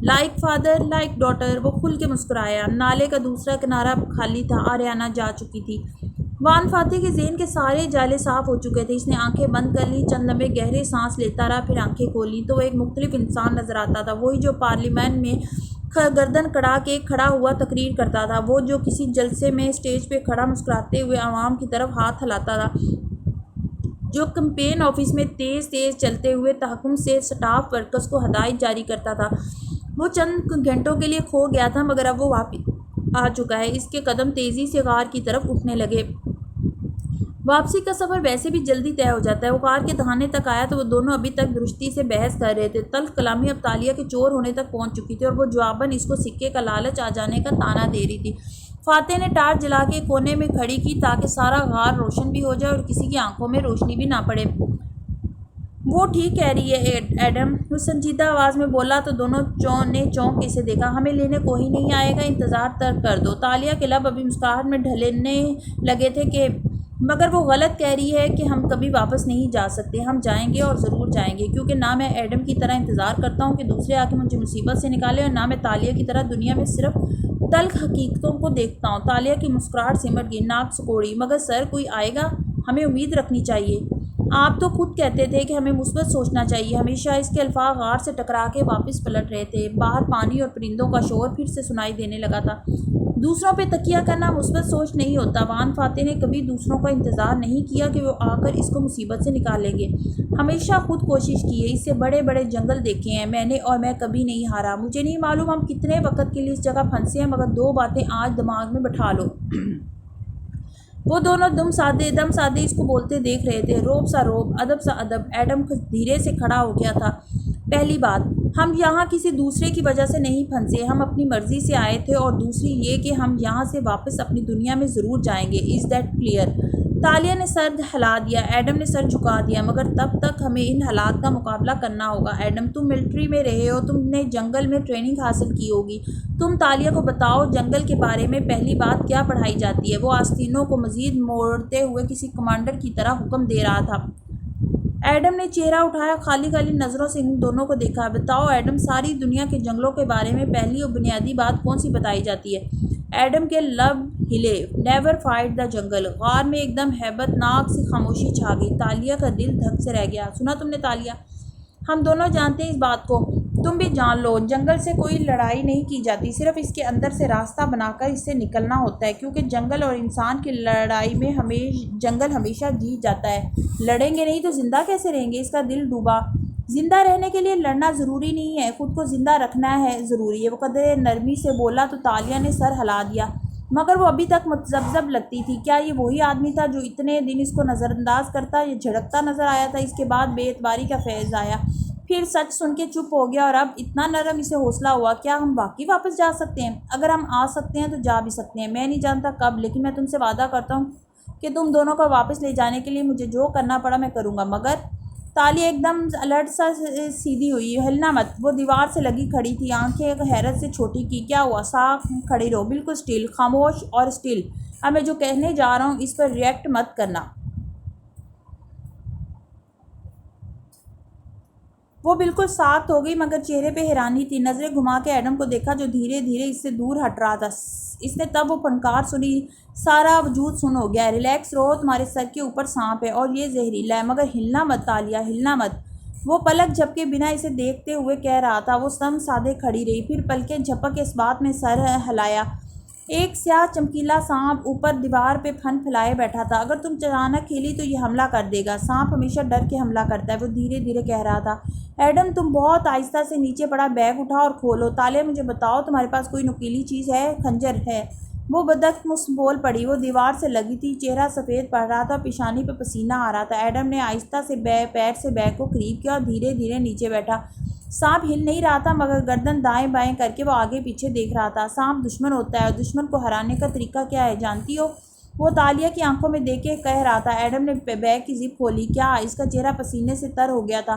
Like father like daughter. وہ کھل کے مسکرایا۔ نالے کا دوسرا کنارہ اب خالی تھا۔ آریانہ جا چکی تھی۔ وان فاتح کے ذہن کے سارے جالے صاف ہو چکے تھے۔ اس نے آنکھیں بند کر لیں، چند لمحے گہرے سانس لیتا رہا، پھر آنکھیں کھولیں تو وہ ایک مختلف انسان نظر آتا تھا۔ وہی جو پارلیمنٹ میں گردن کڑا کے کھڑا ہوا تقریر کرتا تھا، وہ جو کسی جلسے میں اسٹیج پہ کھڑا مسکراتے ہوئے عوام کی طرف ہاتھ ہلاتا تھا، جو کیمپین آفس میں تیز تیز چلتے ہوئے تحکم سے سٹاف ورکرز کو ہدایت جاری کرتا تھا۔ وہ چند گھنٹوں کے لیے کھو گیا تھا مگر اب وہ واپس آ چکا ہے۔ اس کے قدم تیزی سے غار کی طرف اٹھنے لگے۔ واپسی کا سفر ویسے بھی جلدی طے ہو جاتا ہے۔ وہ غار کے دہانے تک آیا تو وہ دونوں ابھی تک درستی سے بحث کر رہے تھے۔ تلخ کلامی اب تالیہ کے چور ہونے تک پہنچ چکی تھی اور وہ جواباً اس کو سکے کا لالچ آ جانے کا طعنہ دے رہی تھی۔ فاتح نے ٹارچ جلا کے کونے میں کھڑی کی تاکہ سارا غار روشن بھی ہو جائے اور کسی کی آنکھوں میں روشنی بھی نہ پڑے۔ وہ ٹھیک کہہ رہی ہے ایڈم، وہ سنجیدہ آواز میں بولا تو دونوں نے چونک کے اسے دیکھا۔ ہمیں لینے کوئی نہیں آئے گا، انتظار ترک کر دو۔ تالیہ کے لب ابھی مسکراہٹ میں ڈھلنے لگے تھے کہ مگر وہ غلط کہہ رہی ہے کہ ہم کبھی واپس نہیں جا سکتے۔ ہم جائیں گے اور ضرور جائیں گے، کیونکہ نہ میں ایڈم کی طرح انتظار کرتا ہوں کہ دوسرے آ کے مجھے مصیبت سے نکالے اور نہ میں تالیہ کی طرح دنیا میں صرف تلخ حقیقتوں کو دیکھتا ہوں۔ تالیہ کی مسکراہٹ سمٹ گئی، ناک سکوڑی۔ مگر سر کوئی آئے گا، ہمیں امید رکھنی چاہیے۔ آپ تو خود کہتے تھے کہ ہمیں مثبت سوچنا چاہیے ہمیشہ۔ اس کے الفاظ غار سے ٹکرا کے واپس پلٹ رہے تھے۔ باہر پانی اور پرندوں کا شور پھر سے سنائی دینے لگا تھا۔ دوسروں پہ تکیہ کرنا مثبت سوچ نہیں ہوتا۔ وان فاتح نے کبھی دوسروں کا انتظار نہیں کیا کہ وہ آ کر اس کو مصیبت سے نکالیں گے۔ ہمیشہ خود کوشش کی ہے۔ اس سے بڑے بڑے جنگل دیکھے ہیں میں نے اور میں کبھی نہیں ہارا۔ مجھے نہیں معلوم ہم کتنے وقت کے لیے اس جگہ پھنسے ہیں، مگر 2 باتیں آج دماغ میں بٹھا لو۔ وہ دونوں دم سادے اس کو بولتے دیکھ رہے تھے۔ روب سا روب، ادب سا ادب۔ ایڈم دھیرے سے کھڑا ہو گیا تھا۔ پہلی بات، ہم یہاں کسی دوسرے کی وجہ سے نہیں پھنسے، ہم اپنی مرضی سے آئے تھے، اور دوسری یہ کہ ہم یہاں سے واپس اپنی دنیا میں ضرور جائیں گے۔ Is that clear? تالیہ نے سر ہلا دیا۔ ایڈم نے سر جھکا دیا۔ مگر تب تک ہمیں ان حالات کا مقابلہ کرنا ہوگا۔ ایڈم، تم ملٹری میں رہے ہو، تم نے جنگل میں ٹریننگ حاصل کی ہوگی۔ تم تالیہ کو بتاؤ جنگل کے بارے میں پہلی بات کیا پڑھائی جاتی ہے؟ وہ آستینوں کو مزید موڑتے ہوئے کسی کمانڈر کی طرح حکم دے رہا تھا۔ ایڈم نے چہرہ اٹھایا، خالی خالی نظروں سے ان دونوں کو دیکھا۔ بتاؤ ایڈم، ساری دنیا کے جنگلوں کے بارے میں پہلی اور بنیادی بات کون سی بتائی جاتی ہے؟ ایڈم کے لب ہلے۔ نیور فائٹ دا جنگل۔ غار میں ایک دم ہیبت ناک سی خاموشی چھا گئی۔ تالیہ کا دل دھک سے رہ گیا۔ سنا تم نے تالیہ؟ ہم دونوں جانتے ہیں اس بات کو، تم بھی جان لو۔ جنگل سے کوئی لڑائی نہیں کی جاتی، صرف اس کے اندر سے راستہ بنا کر اس سے نکلنا ہوتا ہے، کیونکہ جنگل اور انسان کی لڑائی میں جنگل ہمیشہ جیت جاتا ہے۔ لڑیں گے نہیں تو زندہ کیسے رہیں گے؟ اس کا دل ڈوبا۔ زندہ رہنے کے لیے لڑنا ضروری نہیں ہے، خود کو زندہ رکھنا ہے ضروری ہے۔ وہ قدرے نرمی سے بولا تو تالیہ نے سر ہلا دیا، مگر وہ ابھی تک متذبذب لگتی تھی۔ کیا یہ وہی آدمی تھا جو اتنے دن اس کو نظر انداز کرتا یا جھڑکتا نظر آیا تھا؟ اس کے بعد بے اعتباری کا فیض آیا، پھر سچ سن کے چپ ہو گیا، اور اب اتنا نرم اسے حوصلہ ہوا۔ کیا ہم واقعی واپس جا سکتے ہیں؟ اگر ہم آ سکتے ہیں تو جا بھی سکتے ہیں۔ میں نہیں جانتا کب، لیکن میں تم سے وعدہ کرتا ہوں کہ تم دونوں کو واپس لے جانے کے لیے مجھے جو کرنا پڑا میں کروں گا۔ مگر تالیہ ایک دم الرٹ سا سیدھی ہوئی۔ ہلنا مت۔ وہ دیوار سے لگی کھڑی تھی، آنکھیں حیرت سے چھوٹی کی۔ کیا ہوا؟ صاف کھڑی رہو، بالکل سٹل، خاموش اور سٹل۔ اب میں جو کہنے جا رہا ہوں اس پر ریئیکٹ مت کرنا۔ وہ بالکل ساکت ہو گئی، مگر چہرے پہ حیرانی تھی۔ نظریں گھما کے ایڈم کو دیکھا جو دھیرے دھیرے اس سے دور ہٹ رہا تھا۔ اس نے تب وہ پھنکار سنی۔ سارا وجود سن ہو گیا۔ ریلیکس رہو، تمہارے سر کے اوپر سانپ ہے اور یہ زہریلا ہے، مگر ہلنا مت تالیہ، ہلنا مت۔ وہ پلک جھپکے بنا اسے دیکھتے ہوئے کہہ رہا تھا۔ وہ سم سادے کھڑی رہی، پھر پلکیں جھپک کے اس بات میں سر ہلایا۔ ایک سیاہ چمکیلا سانپ اوپر دیوار پہ پھن پھیلائے بیٹھا تھا۔ اگر تم اچانک کھیلی تو یہ حملہ کر دے گا۔ سانپ ہمیشہ ڈر کے حملہ کرتا ہے، وہ دھیرے دھیرے کہہ رہا تھا۔ ایڈم تم بہت آہستہ سے نیچے پڑا بیگ اٹھا اور کھولو۔ تالیہ مجھے بتاؤ تمہارے پاس کوئی نکیلی چیز ہے؟ خنجر ہے؟ وہ بدقسمت بول پڑی۔ وہ دیوار سے لگی تھی، چہرہ سفید پڑ رہا تھا، پیشانی پہ پسینہ آ رہا تھا۔ ایڈم نے آہستہ سے پیر سے بیگ کو قریب کیا اور دھیرے دھیرے نیچے بیٹھا۔ سانپ ہل نہیں رہا تھا مگر گردن دائیں بائیں کر کے وہ آگے پیچھے دیکھ رہا تھا۔ سانپ دشمن ہوتا ہے اور دشمن کو ہرانے کا طریقہ کیا ہے جانتی ہو؟ وہ تالیہ کی آنکھوں میں دیکھ کے کہہ رہا تھا۔ ایڈم نے بیگ کی زپ کھولی۔ کیا؟ اس کا چہرہ پسینے سے تر ہو گیا تھا۔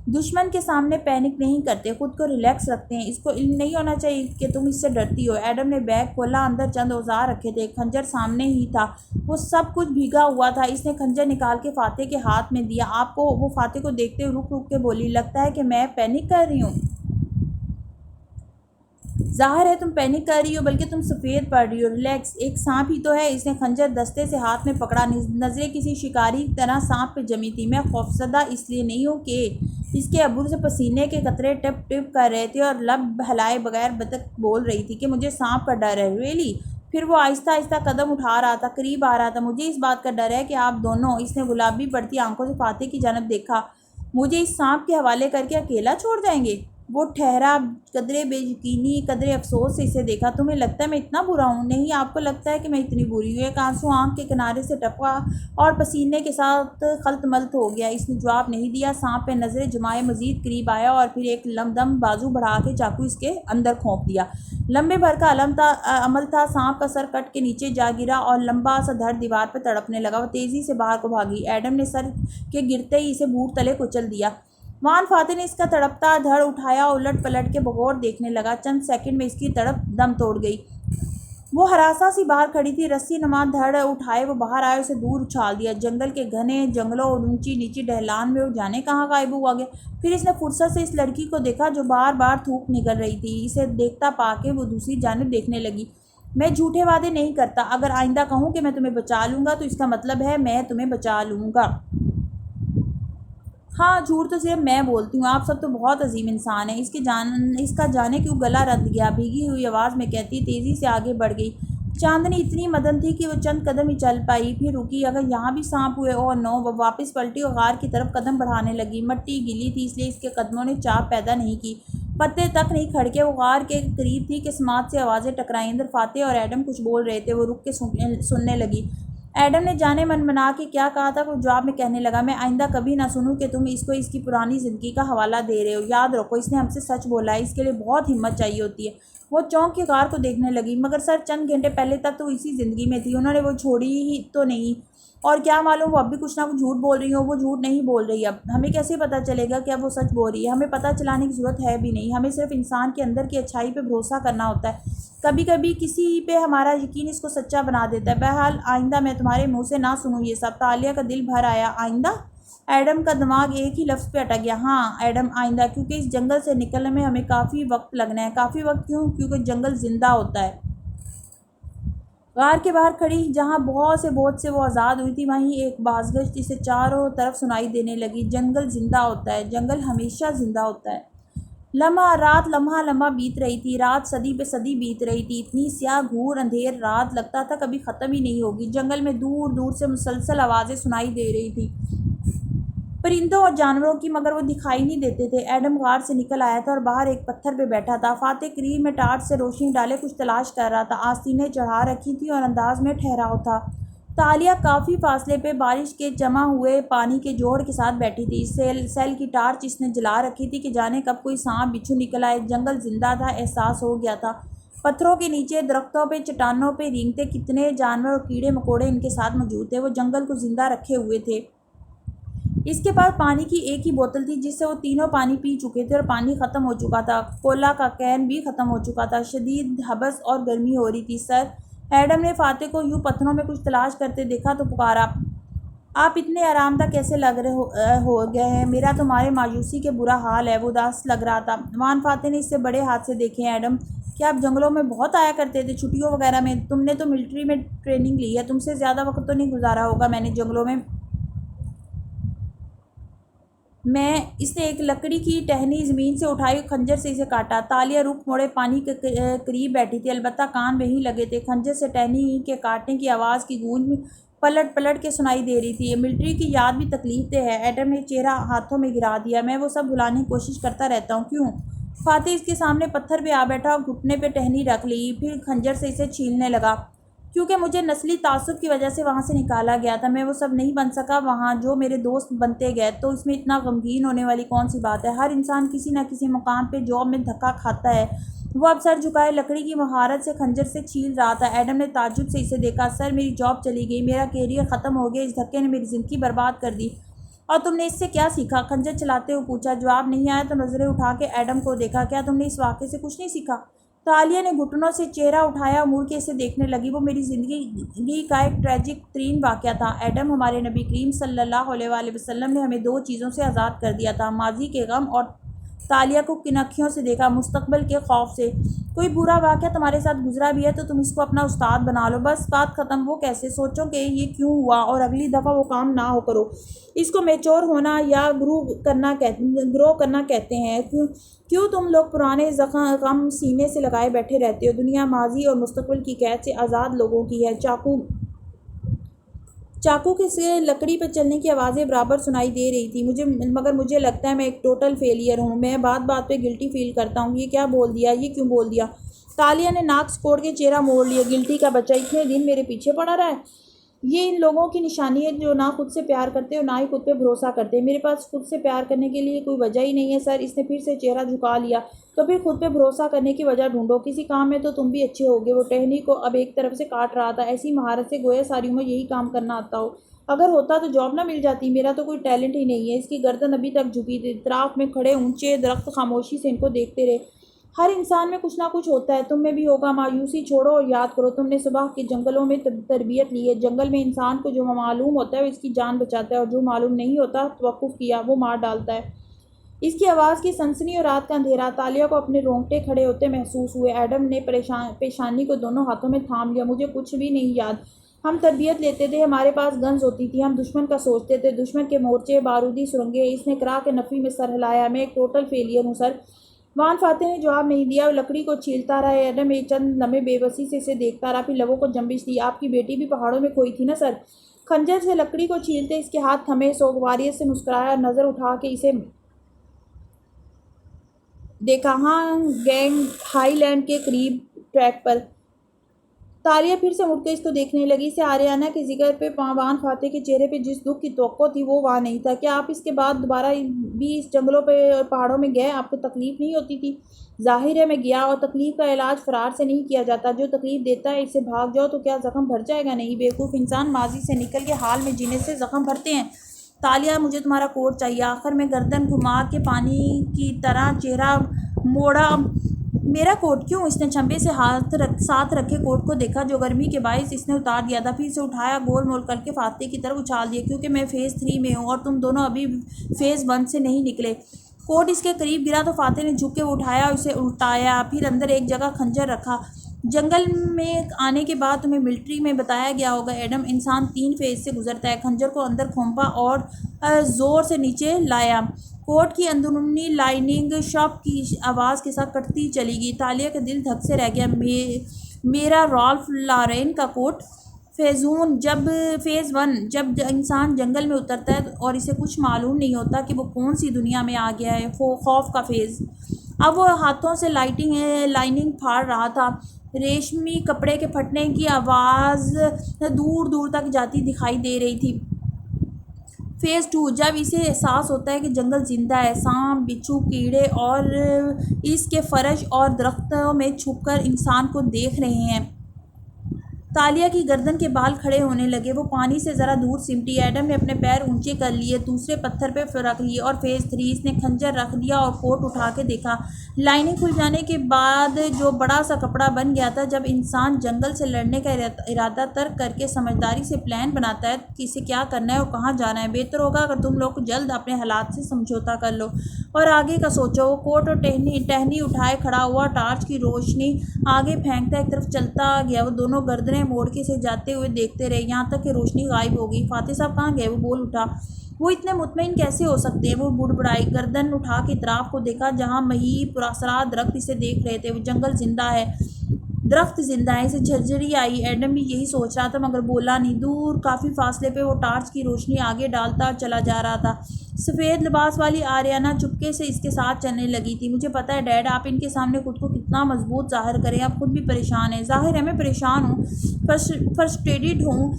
دشمن کے سامنے پینک نہیں کرتے، خود کو ریلیکس رکھتے ہیں۔ اس کو علم نہیں ہونا چاہیے کہ تم اس سے ڈرتی ہو۔ ایڈم نے بیگ کھولا، اندر چند اوزار رکھے تھے، خنجر سامنے ہی تھا، وہ سب کچھ بھیگا ہوا تھا۔ اس نے خنجر نکال کے فاتح کے ہاتھ میں دیا۔ آپ کو؟ وہ فاتح کو دیکھتے ہوئے رک رک کے بولی۔ لگتا ہے کہ میں پینک کر رہی ہوں۔ ظاہر ہے تم پینک کر رہی ہو، بلکہ تم سفید پڑ رہی ہو۔ ریلیکس، ایک سانپ ہی تو ہے۔ اس نے خنجر دستے سے ہاتھ میں پکڑا، نظریں کسی شکاری کی طرح سانپ پہ جمی تھی۔ میں خوفزدہ اس لیے نہیں ہوں کہ اس کے ابرو سے پسینے کے قطرے ٹپ ٹپ کر رہے تھے اور لب ہلائے بغیر بدک بول رہی تھی کہ مجھے سانپ کا ڈر ہے۔ ریئلی؟ پھر وہ آہستہ آہستہ قدم اٹھا رہا تھا، قریب آ رہا تھا۔ مجھے اس بات کا ڈر ہے کہ آپ دونوں، اس نے گلابی بڑھتی آنکھوں سے فاتح کی جانب دیکھا، مجھے اس سانپ کے حوالے کر کے اکیلا چھوڑ جائیں گے۔ وہ ٹھہرا، قدرے بے یقینی، قدرے افسوس سے اسے دیکھا۔ تمہیں لگتا ہے میں اتنا برا ہوں؟ نہیں، آپ کو لگتا ہے کہ میں اتنی بری ہوں؟ ایک آنسو آنکھ کے کنارے سے ٹپکا اور پسینے کے ساتھ خلط ملط ہو گیا۔ اس نے جواب نہیں دیا۔ سانپ پہ نظریں جمائے مزید قریب آیا اور پھر ایک دم بازو بڑھا کے چاقو اس کے اندر کھونپ دیا۔ لمبے بھر کا عمل تھا۔ سانپ کا سر کٹ کے نیچے جا گرا اور لمبا سا دھڑ دیوار پہ تڑپنے لگا۔ وہ تیزی سے باہر کو بھاگی۔ ایڈم نے سر کے گرتے ہی اسے بوٹ تلے کچل دیا۔ وان فاتح نے اس کا تڑپتا دھڑ اٹھایا، الٹ پلٹ کے بغور دیکھنے لگا۔ چند سیکنڈ میں اس کی تڑپ دم توڑ گئی۔ وہ ہراساں سی باہر کھڑی تھی، رسی نما دھڑ اٹھائے وہ باہر آئے، اسے دور اچھال دیا۔ جنگل کے گھنے جنگلوں اور اونچی نیچی ڈھلان میں وہ جانے کہاں غائب ہوا گیا۔ پھر اس نے فرصت سے اس لڑکی کو دیکھا جو بار بار تھوک نکل رہی تھی۔ اسے دیکھتا پا کے وہ دوسری جانب دیکھنے لگی۔ میں جھوٹے وعدے نہیں کرتا، اگر آئندہ کہوں کہ میں تمہیں بچا لوں گا تو اس کا مطلب ہے میں تمہیں بچا لوں گا۔ ہاں، جھوٹ تو صرف میں بولتی ہوں، آپ سب تو بہت عظیم انسان ہیں۔ اس کا جانے کیوں گلا رد گیا، بھیگی ہوئی آواز میں کہتی تیزی سے آگے بڑھ گئی۔ چاندنی اتنی مدن تھی کہ وہ چند قدم ہی چل پائی، پھر رکی۔ اگر یہاں بھی سانپ ہوئے؟ اوہ نو! وہ واپس پلٹی اور غار کی طرف قدم بڑھانے لگی۔ مٹی گیلی تھی، اس لیے اس کے قدموں نے چاپ پیدا نہیں کی، پتے تک نہیں کھڑکے۔ وہ غار کے قریب تھی کہ سماعت سے آوازیں ٹکرائیں۔ اندر فاتح اور ایڈم کچھ بول رہے تھے، وہ رک کے سننے لگی۔ ایڈم نے جانے من منا کے کیا کہا تھا، وہ جواب میں کہنے لگا، میں آئندہ کبھی نہ سنوں کہ تم اس کو اس کی پرانی زندگی کا حوالہ دے رہے ہو۔ یاد رکھو، اس نے ہم سے سچ بولا ہے، اس کے لیے بہت ہمت چاہیے ہوتی ہے۔ وہ چونک کے غار کو دیکھنے لگی۔ مگر سر، چند گھنٹے پہلے تک تو وہ اسی زندگی میں تھی، انہوں نے وہ چھوڑی ہی تو نہیں۔ اور کیا معلوم وہ اب بھی کچھ نہ کچھ جھوٹ بول رہی ہوں۔ وہ جھوٹ نہیں بول رہی اب، ہمیں کیسے پتہ چلے گا کہ اب وہ سچ بول رہی ہے؟ ہمیں پتہ چلانے کی ضرورت ہے بھی نہیں، ہمیں صرف انسان کے اندر کی اچھائی پہ بھروسہ کرنا ہوتا ہے۔ کبھی کبھی کسی پہ ہمارا یقین اس کو سچا بنا دیتا ہے۔ بہرحال آئندہ میں تمہارے منہ سے نہ سنوں یہ سب۔ تالیہ کا دل بھر آیا۔ آئندہ؟ ایڈم کا دماغ ایک ہی لفظ پہ اٹک گیا۔ ہاں ایڈم، آئندہ، کیونکہ اس جنگل سے نکلنے میں ہمیں کافی وقت لگنا ہے۔ کافی وقت کیوں؟ کیونکہ جنگل زندہ ہوتا ہے۔ غار کے باہر کھڑی جہاں بہت سے بوجھ سے وہ آزاد ہوئی تھی، وہیں ایک بازگشت اسے چاروں طرف سنائی دینے لگی۔ جنگل زندہ ہوتا ہے، جنگل ہمیشہ زندہ ہوتا ہے۔ رات لمحہ لمحہ بیت رہی تھی، رات صدی پہ صدی بیت رہی تھی۔ اتنی سیاہ گھور اندھیر رات، لگتا تھا کبھی ختم ہی نہیں ہوگی۔ جنگل میں دور دور سے مسلسل آوازیں سنائی دے رہی تھی، پرندوں اور جانوروں کی، مگر وہ دکھائی نہیں دیتے تھے۔ ایڈم غار سے نکل آیا تھا اور باہر ایک پتھر پہ بیٹھا تھا۔ فاتح قریب میں ٹارچ سے روشنی ڈالے کچھ تلاش کر رہا تھا۔ آستینیں چڑھا رکھی تھیں اور انداز میں ٹھہراؤ تھا۔ تالیہ کافی فاصلے پہ بارش کے جمع ہوئے پانی کے جوہر کے ساتھ بیٹھی تھی۔ سیل کی ٹارچ اس نے جلا رکھی تھی کہ جانے کب کوئی سانپ بچھو نکل آئے۔ جنگل زندہ تھا، احساس ہو گیا تھا۔ پتھروں کے نیچے، درختوں پہ، چٹانوں پہ رینگتے کتنے جانور اور کیڑے مکوڑے ان کے ساتھ موجود تھے۔ وہ جنگل کو زندہ رکھے ہوئے تھے۔ اس کے پاس پانی کی ایک ہی بوتل تھی جس سے وہ تینوں پانی پی چکے تھے، اور پانی ختم ہو چکا تھا۔ کولا کا کین بھی ختم ہو چکا تھا۔ شدید حبس اور گرمی ہو رہی تھی۔ سر، ایڈم نے فاتح کو یوں پتھروں میں کچھ تلاش کرتے دیکھا تو پکارا، آپ اتنے آرام دہ کیسے لگ رہے ہو گئے ہیں؟ میرا تمہارے مایوسی کے برا حال ہے۔ وہ اداس لگ رہا تھا۔ وان فاتح نے اس سے بڑے ہاتھ سے دیکھے ہیں ایڈم۔ کیا آپ جنگلوں میں بہت آیا کرتے تھے چھٹیوں وغیرہ میں؟ تم نے تو ملٹری میں ٹریننگ لی ہے، تم سے زیادہ وقت تو نہیں گزارا ہوگا میں نے جنگلوں میں۔ اس نے ایک لکڑی کی ٹہنی زمین سے اٹھائی اور خنجر سے اسے کاٹا۔ تالیہ رخ موڑے پانی کے قریب بیٹھی تھی، البتہ کان وہیں لگے تھے۔ خنجر سے ٹہنی کے کاٹنے کی آواز کی گونج پلٹ پلٹ کے سنائی دے رہی تھی۔ ملٹری کی یاد بھی تکلیف دہ ہے۔ ایڈم نے چہرہ ہاتھوں میں گرا دیا۔ میں وہ سب بھلانے کی کوشش کرتا رہتا ہوں۔ کیوں؟ فاتح اس کے سامنے پتھر پہ آ بیٹھا اور گھٹنے پہ ٹہنی رکھ لی، پھر خنجر سے اسے چھیلنے لگا۔ کیونکہ مجھے نسلی تعصب کی وجہ سے وہاں سے نکالا گیا تھا، میں وہ سب نہیں بن سکا وہاں جو میرے دوست بنتے گئے، تو اس میں اتنا غمگین ہونے والی کون سی بات ہے؟ ہر انسان کسی نہ کسی مقام پہ جاب میں دھکا کھاتا ہے۔ وہ اب سر جھکائے لکڑی کی مہارت سے خنجر سے چھیل رہا تھا۔ ایڈم نے تعجب سے اسے دیکھا۔ سر، میری جاب چلی گئی، میرا کیریئر ختم ہو گیا، اس دھکے نے میری زندگی برباد کر دی۔ اور تم نے اس سے کیا سیکھا؟ خنجر چلاتے ہوئے پوچھا۔ جواب نہیں آیا تو نظریں اٹھا کے ایڈم کو دیکھا۔ کیا تم نے اس واقعے سے کچھ نہیں سیکھا؟ تالیہ نے گھٹنوں سے چہرہ اٹھایا اور مڑ کے اسے دیکھنے لگی۔ وہ میری زندگی کا ایک ٹریجک ترین واقعہ تھا ایڈم۔ ہمارے نبی کریم صلی اللہ علیہ وآلہ وسلم نے ہمیں دو چیزوں سے آزاد کر دیا تھا، ماضی کے غم اور تالیہ کو کن آنکھوں سے دیکھا، مستقبل کے خوف سے۔ کوئی برا واقعہ تمہارے ساتھ گزرا بھی ہے تو تم اس کو اپنا استاد بنا لو، بس بات ختم۔ وہ کیسے؟ سوچو کہ یہ کیوں ہوا اور اگلی دفعہ وہ کام نہ ہو کرو۔ اس کو میچور ہونا یا گرو کرنا کہتے ہیں۔ کیوں تم لوگ پرانے غم سینے سے لگائے بیٹھے رہتے ہو؟ دنیا ماضی اور مستقبل کی قید سے آزاد لوگوں کی ہے۔ چاقو کے لکڑی پہ چلنے کی آوازیں برابر سنائی دے رہی تھی، مگر مجھے لگتا ہے میں ایک ٹوٹل فیلئر ہوں۔ میں بات بات پہ گلٹی فیل کرتا ہوں۔ یہ کیا بول دیا؟ یہ کیوں بول دیا؟ تالیہ نے ناک سکوڑ کے چہرہ موڑ لیا۔ گلٹی کا بچہ اتنے دن میرے پیچھے پڑا رہا ہے۔ یہ ان لوگوں کی نشانی ہے جو نہ خود سے پیار کرتے اور نہ ہی خود پہ بھروسہ کرتے۔ میرے پاس خود سے پیار کرنے کے لیے کوئی وجہ ہی نہیں ہے سر۔ اس نے پھر سے چہرہ جھکا لیا۔ تو پھر خود پہ بھروسہ کرنے کی وجہ ڈھونڈو۔ کسی کام میں تو تم بھی اچھے ہوگے۔ وہ ٹہنی کو اب ایک طرف سے کاٹ رہا تھا، ایسی مہارت سے گویا ساری عمر یہی کام کرنا آتا ہو۔ اگر ہوتا تو جاب نہ مل جاتی۔ میرا تو کوئی ٹیلنٹ ہی نہیں ہے۔ اس کی گردن ابھی تک جھکی تھی۔ اطراف میں کھڑے اونچے درخت خاموشی سے ان کو دیکھتے رہے۔ ہر انسان میں کچھ نہ کچھ ہوتا ہے، تم میں بھی ہوگا۔ مایوسی چھوڑو اور یاد کرو، تم نے صبح کے جنگلوں میں تربیت لی ہے۔ جنگل میں انسان کو جو معلوم ہوتا ہے وہ اس کی جان بچاتا ہے، اور جو معلوم نہیں ہوتا توقف کیا وہ مار ڈالتا ہے۔ اس کی آواز کی سنسنی اور رات کا اندھیرا۔ تالیہ کو اپنے رونگٹے کھڑے ہوتے محسوس ہوئے۔ ایڈم نے پیشانی کو دونوں ہاتھوں میں تھام لیا۔ مجھے کچھ بھی نہیں یاد۔ ہم تربیت لیتے تھے، ہمارے پاس گنز ہوتی تھی، ہم دشمن کا سوچتے تھے، دشمن کے مورچے، بارودی سرنگیں۔ اس نے کرا کے نفی میں سر ہلایا۔ میں ایک ٹوٹل فیلئر ہوں سر۔ وان فاتح نے جواب نہیں دیا، وہ لکڑی کو چھیلتا رہا۔ ایڈم ایک چند لمحے بے بسی سے اسے دیکھتا رہا، پھر لبوں کو جنبش دی۔ آپ کی بیٹی بھی پہاڑوں میں کھوئی تھی نا سر؟ خنجر سے لکڑی کو چھیلتے اس کے ہاتھ تھمے۔ سوگواریت سے مسکرایا اور نظر اٹھا کے اسے دیکھا۔ ہاں، گینگ ہائی لینڈ کے قریب ٹریک پر۔ تالیہ پھر سے مڑ کے اس کو دیکھنے لگی۔ اسے آریانہ کے ذکر پہ وان فاتح کے چہرے پہ جس دکھ کی توقع تھی وہ وہاں نہیں تھا۔ کیا آپ اس کے بعد دوبارہ بھی اس جنگلوں پہ اور پہاڑوں میں گئے؟ آپ کو تکلیف نہیں ہوتی تھی؟ ظاہر ہے میں گیا، اور تکلیف کا علاج فرار سے نہیں کیا جاتا۔ جو تکلیف دیتا ہے اس سے بھاگ جاؤ تو کیا زخم بھر جائے گا؟ نہیں بیوقوف انسان، ماضی سے نکل کے حال میں جینے سے زخم بھرتے ہیں۔ تالیہ، مجھے تمہارا کوٹ چاہیے۔ آخر میں گردن گھما کے پانی کی طرح چہرہ موڑا۔ میرا کوٹ کیوں؟ اس نے چھمبے سے ساتھ رکھے کوٹ کو دیکھا جو گرمی کے باعث اس نے اتار دیا تھا، پھر اسے اٹھایا، گول مول کر کے فاتح کی طرف اچھال دیا۔ کیونکہ میں فیز 3 میں ہوں اور تم دونوں ابھی فیز 1 سے نہیں نکلے۔ کوٹ اس کے قریب گرا تو فاتح نے جھک کے وہ اٹھایا اور اسے الٹایا، پھر اندر ایک جگہ خنجر رکھا۔ جنگل میں آنے کے بعد تمہیں ملٹری میں بتایا گیا ہوگا ایڈم، انسان 3 فیز سے گزرتا ہے۔ خنجر کو اندر کھومپا اور زور سے نیچے لایا۔ کوٹ کی اندرونی لائننگ شاپ کی آواز کے ساتھ کٹتی چلی گئی۔ تالیہ کا دل دھک سے رہ گیا۔ میرا رالف لارین کا کوٹ؟ فیز 1، جب انسان جنگل میں اترتا ہے اور اسے کچھ معلوم نہیں ہوتا کہ وہ کون سی دنیا میں آ گیا ہے، خوف کا فیز۔ اب وہ ہاتھوں سے لائننگ پھاڑ رہا تھا۔ ریشمی کپڑے کے پھٹنے کی آواز دور دور تک جاتی دکھائی دے رہی تھی۔ فیز 2، جب اسے احساس ہوتا ہے کہ جنگل زندہ ہے، سانپ، بچھو، کیڑے اور اس کے فرش اور درختوں میں چھپ کر انسان کو دیکھ رہے ہیں۔ تالیہ کی گردن کے بال کھڑے ہونے لگے۔ وہ پانی سے ذرا دور سمٹی۔ ایڈم نے اپنے پیر اونچے کر لیے، دوسرے پتھر پہ رکھ لیے۔ اور فیز 3، اس نے خنجر رکھ دیا اور کوٹ اٹھا کے دیکھا۔ لائننگ کھل جانے کے بعد جو بڑا سا کپڑا بن گیا تھا۔ جب انسان جنگل سے لڑنے کا ارادہ ترک کر کے سمجھداری سے پلان بناتا ہے کہ اسے کیا کرنا ہے اور کہاں جانا ہے، بہتر ہوگا اگر تم لوگ جلد اپنے حالات سے سمجھوتا کر لو اور آگے کا سوچو۔ وہ کوٹ اور ٹہنی اٹھائے کھڑا ہوا، ٹارچ کی روشنی آگے پھینکتا ایک طرف چلتا گیا۔ وہ دونوں گردنیں موڑ کے اسے جاتے ہوئے دیکھتے رہے، یہاں تک کہ روشنی غائب ہو گئی۔ فاتح صاحب کہاں گئے؟ وہ بول اٹھا۔ وہ اتنے مطمئن کیسے ہو سکتے ہیں؟ وہ بڑبڑائی، گردن اٹھا کے اطراف کو دیکھا جہاں مہیب پراسرار درخت اسے دیکھ رہے تھے۔ وہ جنگل زندہ ہے، درخت زندہ ہے، اسے جھرجھری آئی۔ ایڈم بھی یہی سوچ رہا تھا مگر بولا نہیں۔ دور کافی فاصلے پہ وہ ٹارچ کی روشنی آگے ڈالتا چلا جا رہا تھا۔ سفید لباس والی آریانہ چپکے سے اس کے ساتھ چلنے لگی تھی۔ مجھے پتہ ہے ڈیڈ، آپ ان کے سامنے خود کو کتنا مضبوط ظاہر کریں، آپ خود بھی پریشان ہیں۔ ظاہر ہے میں پریشان ہوں، فرسٹریٹڈ ہوں،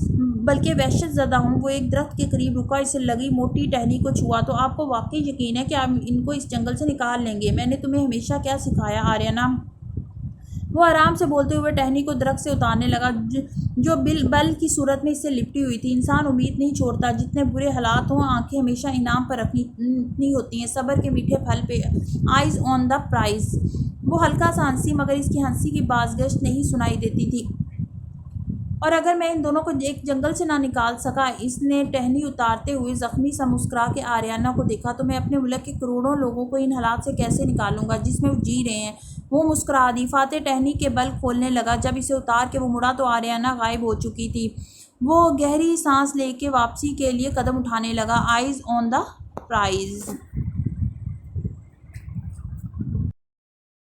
بلکہ وحشت زدہ ہوں۔ وہ ایک درخت کے قریب رکا، اسے لگی موٹی ٹہنی کو چھوا۔ تو آپ کو واقعی یقین ہے کہ آپ ان کو اس جنگل سے نکال لیں گے؟ میں نے تمہیں ہمیشہ کیا سکھایا آریانہ؟ وہ آرام سے بولتے ہوئے ٹہنی کو درخت سے اتارنے لگا جو بل کی صورت میں اس سے لپٹی ہوئی تھی۔ انسان امید نہیں چھوڑتا، جتنے برے حالات ہوں آنکھیں ہمیشہ انعام پر رکھنی ہوتی ہیں، صبر کے میٹھے پھل پہ۔ Eyes on the prize. وہ ہلکا سا ہنسی، مگر اس کی ہنسی کی بازگشت نہیں سنائی دیتی تھی۔ اور اگر میں ان دونوں کو ایک جنگل سے نہ نکال سکا، اس نے ٹہنی اتارتے ہوئے زخمی سا مسکرا کے آریانہ کو دیکھا، تو میں اپنے ملک کے کروڑوں لوگوں کو ان حالات سے کیسے نکالوں گا جس میں وہ جی رہے ہیں؟ وہ مسکرا دی۔ فاتح ٹہنی کے بل کھولنے لگا۔ جب اسے اتار کے وہ مڑا تو آریانہ غائب ہو چکی تھی۔ وہ گہری سانس لے کے واپسی کے لیے قدم اٹھانے لگا۔ Eyes on the price.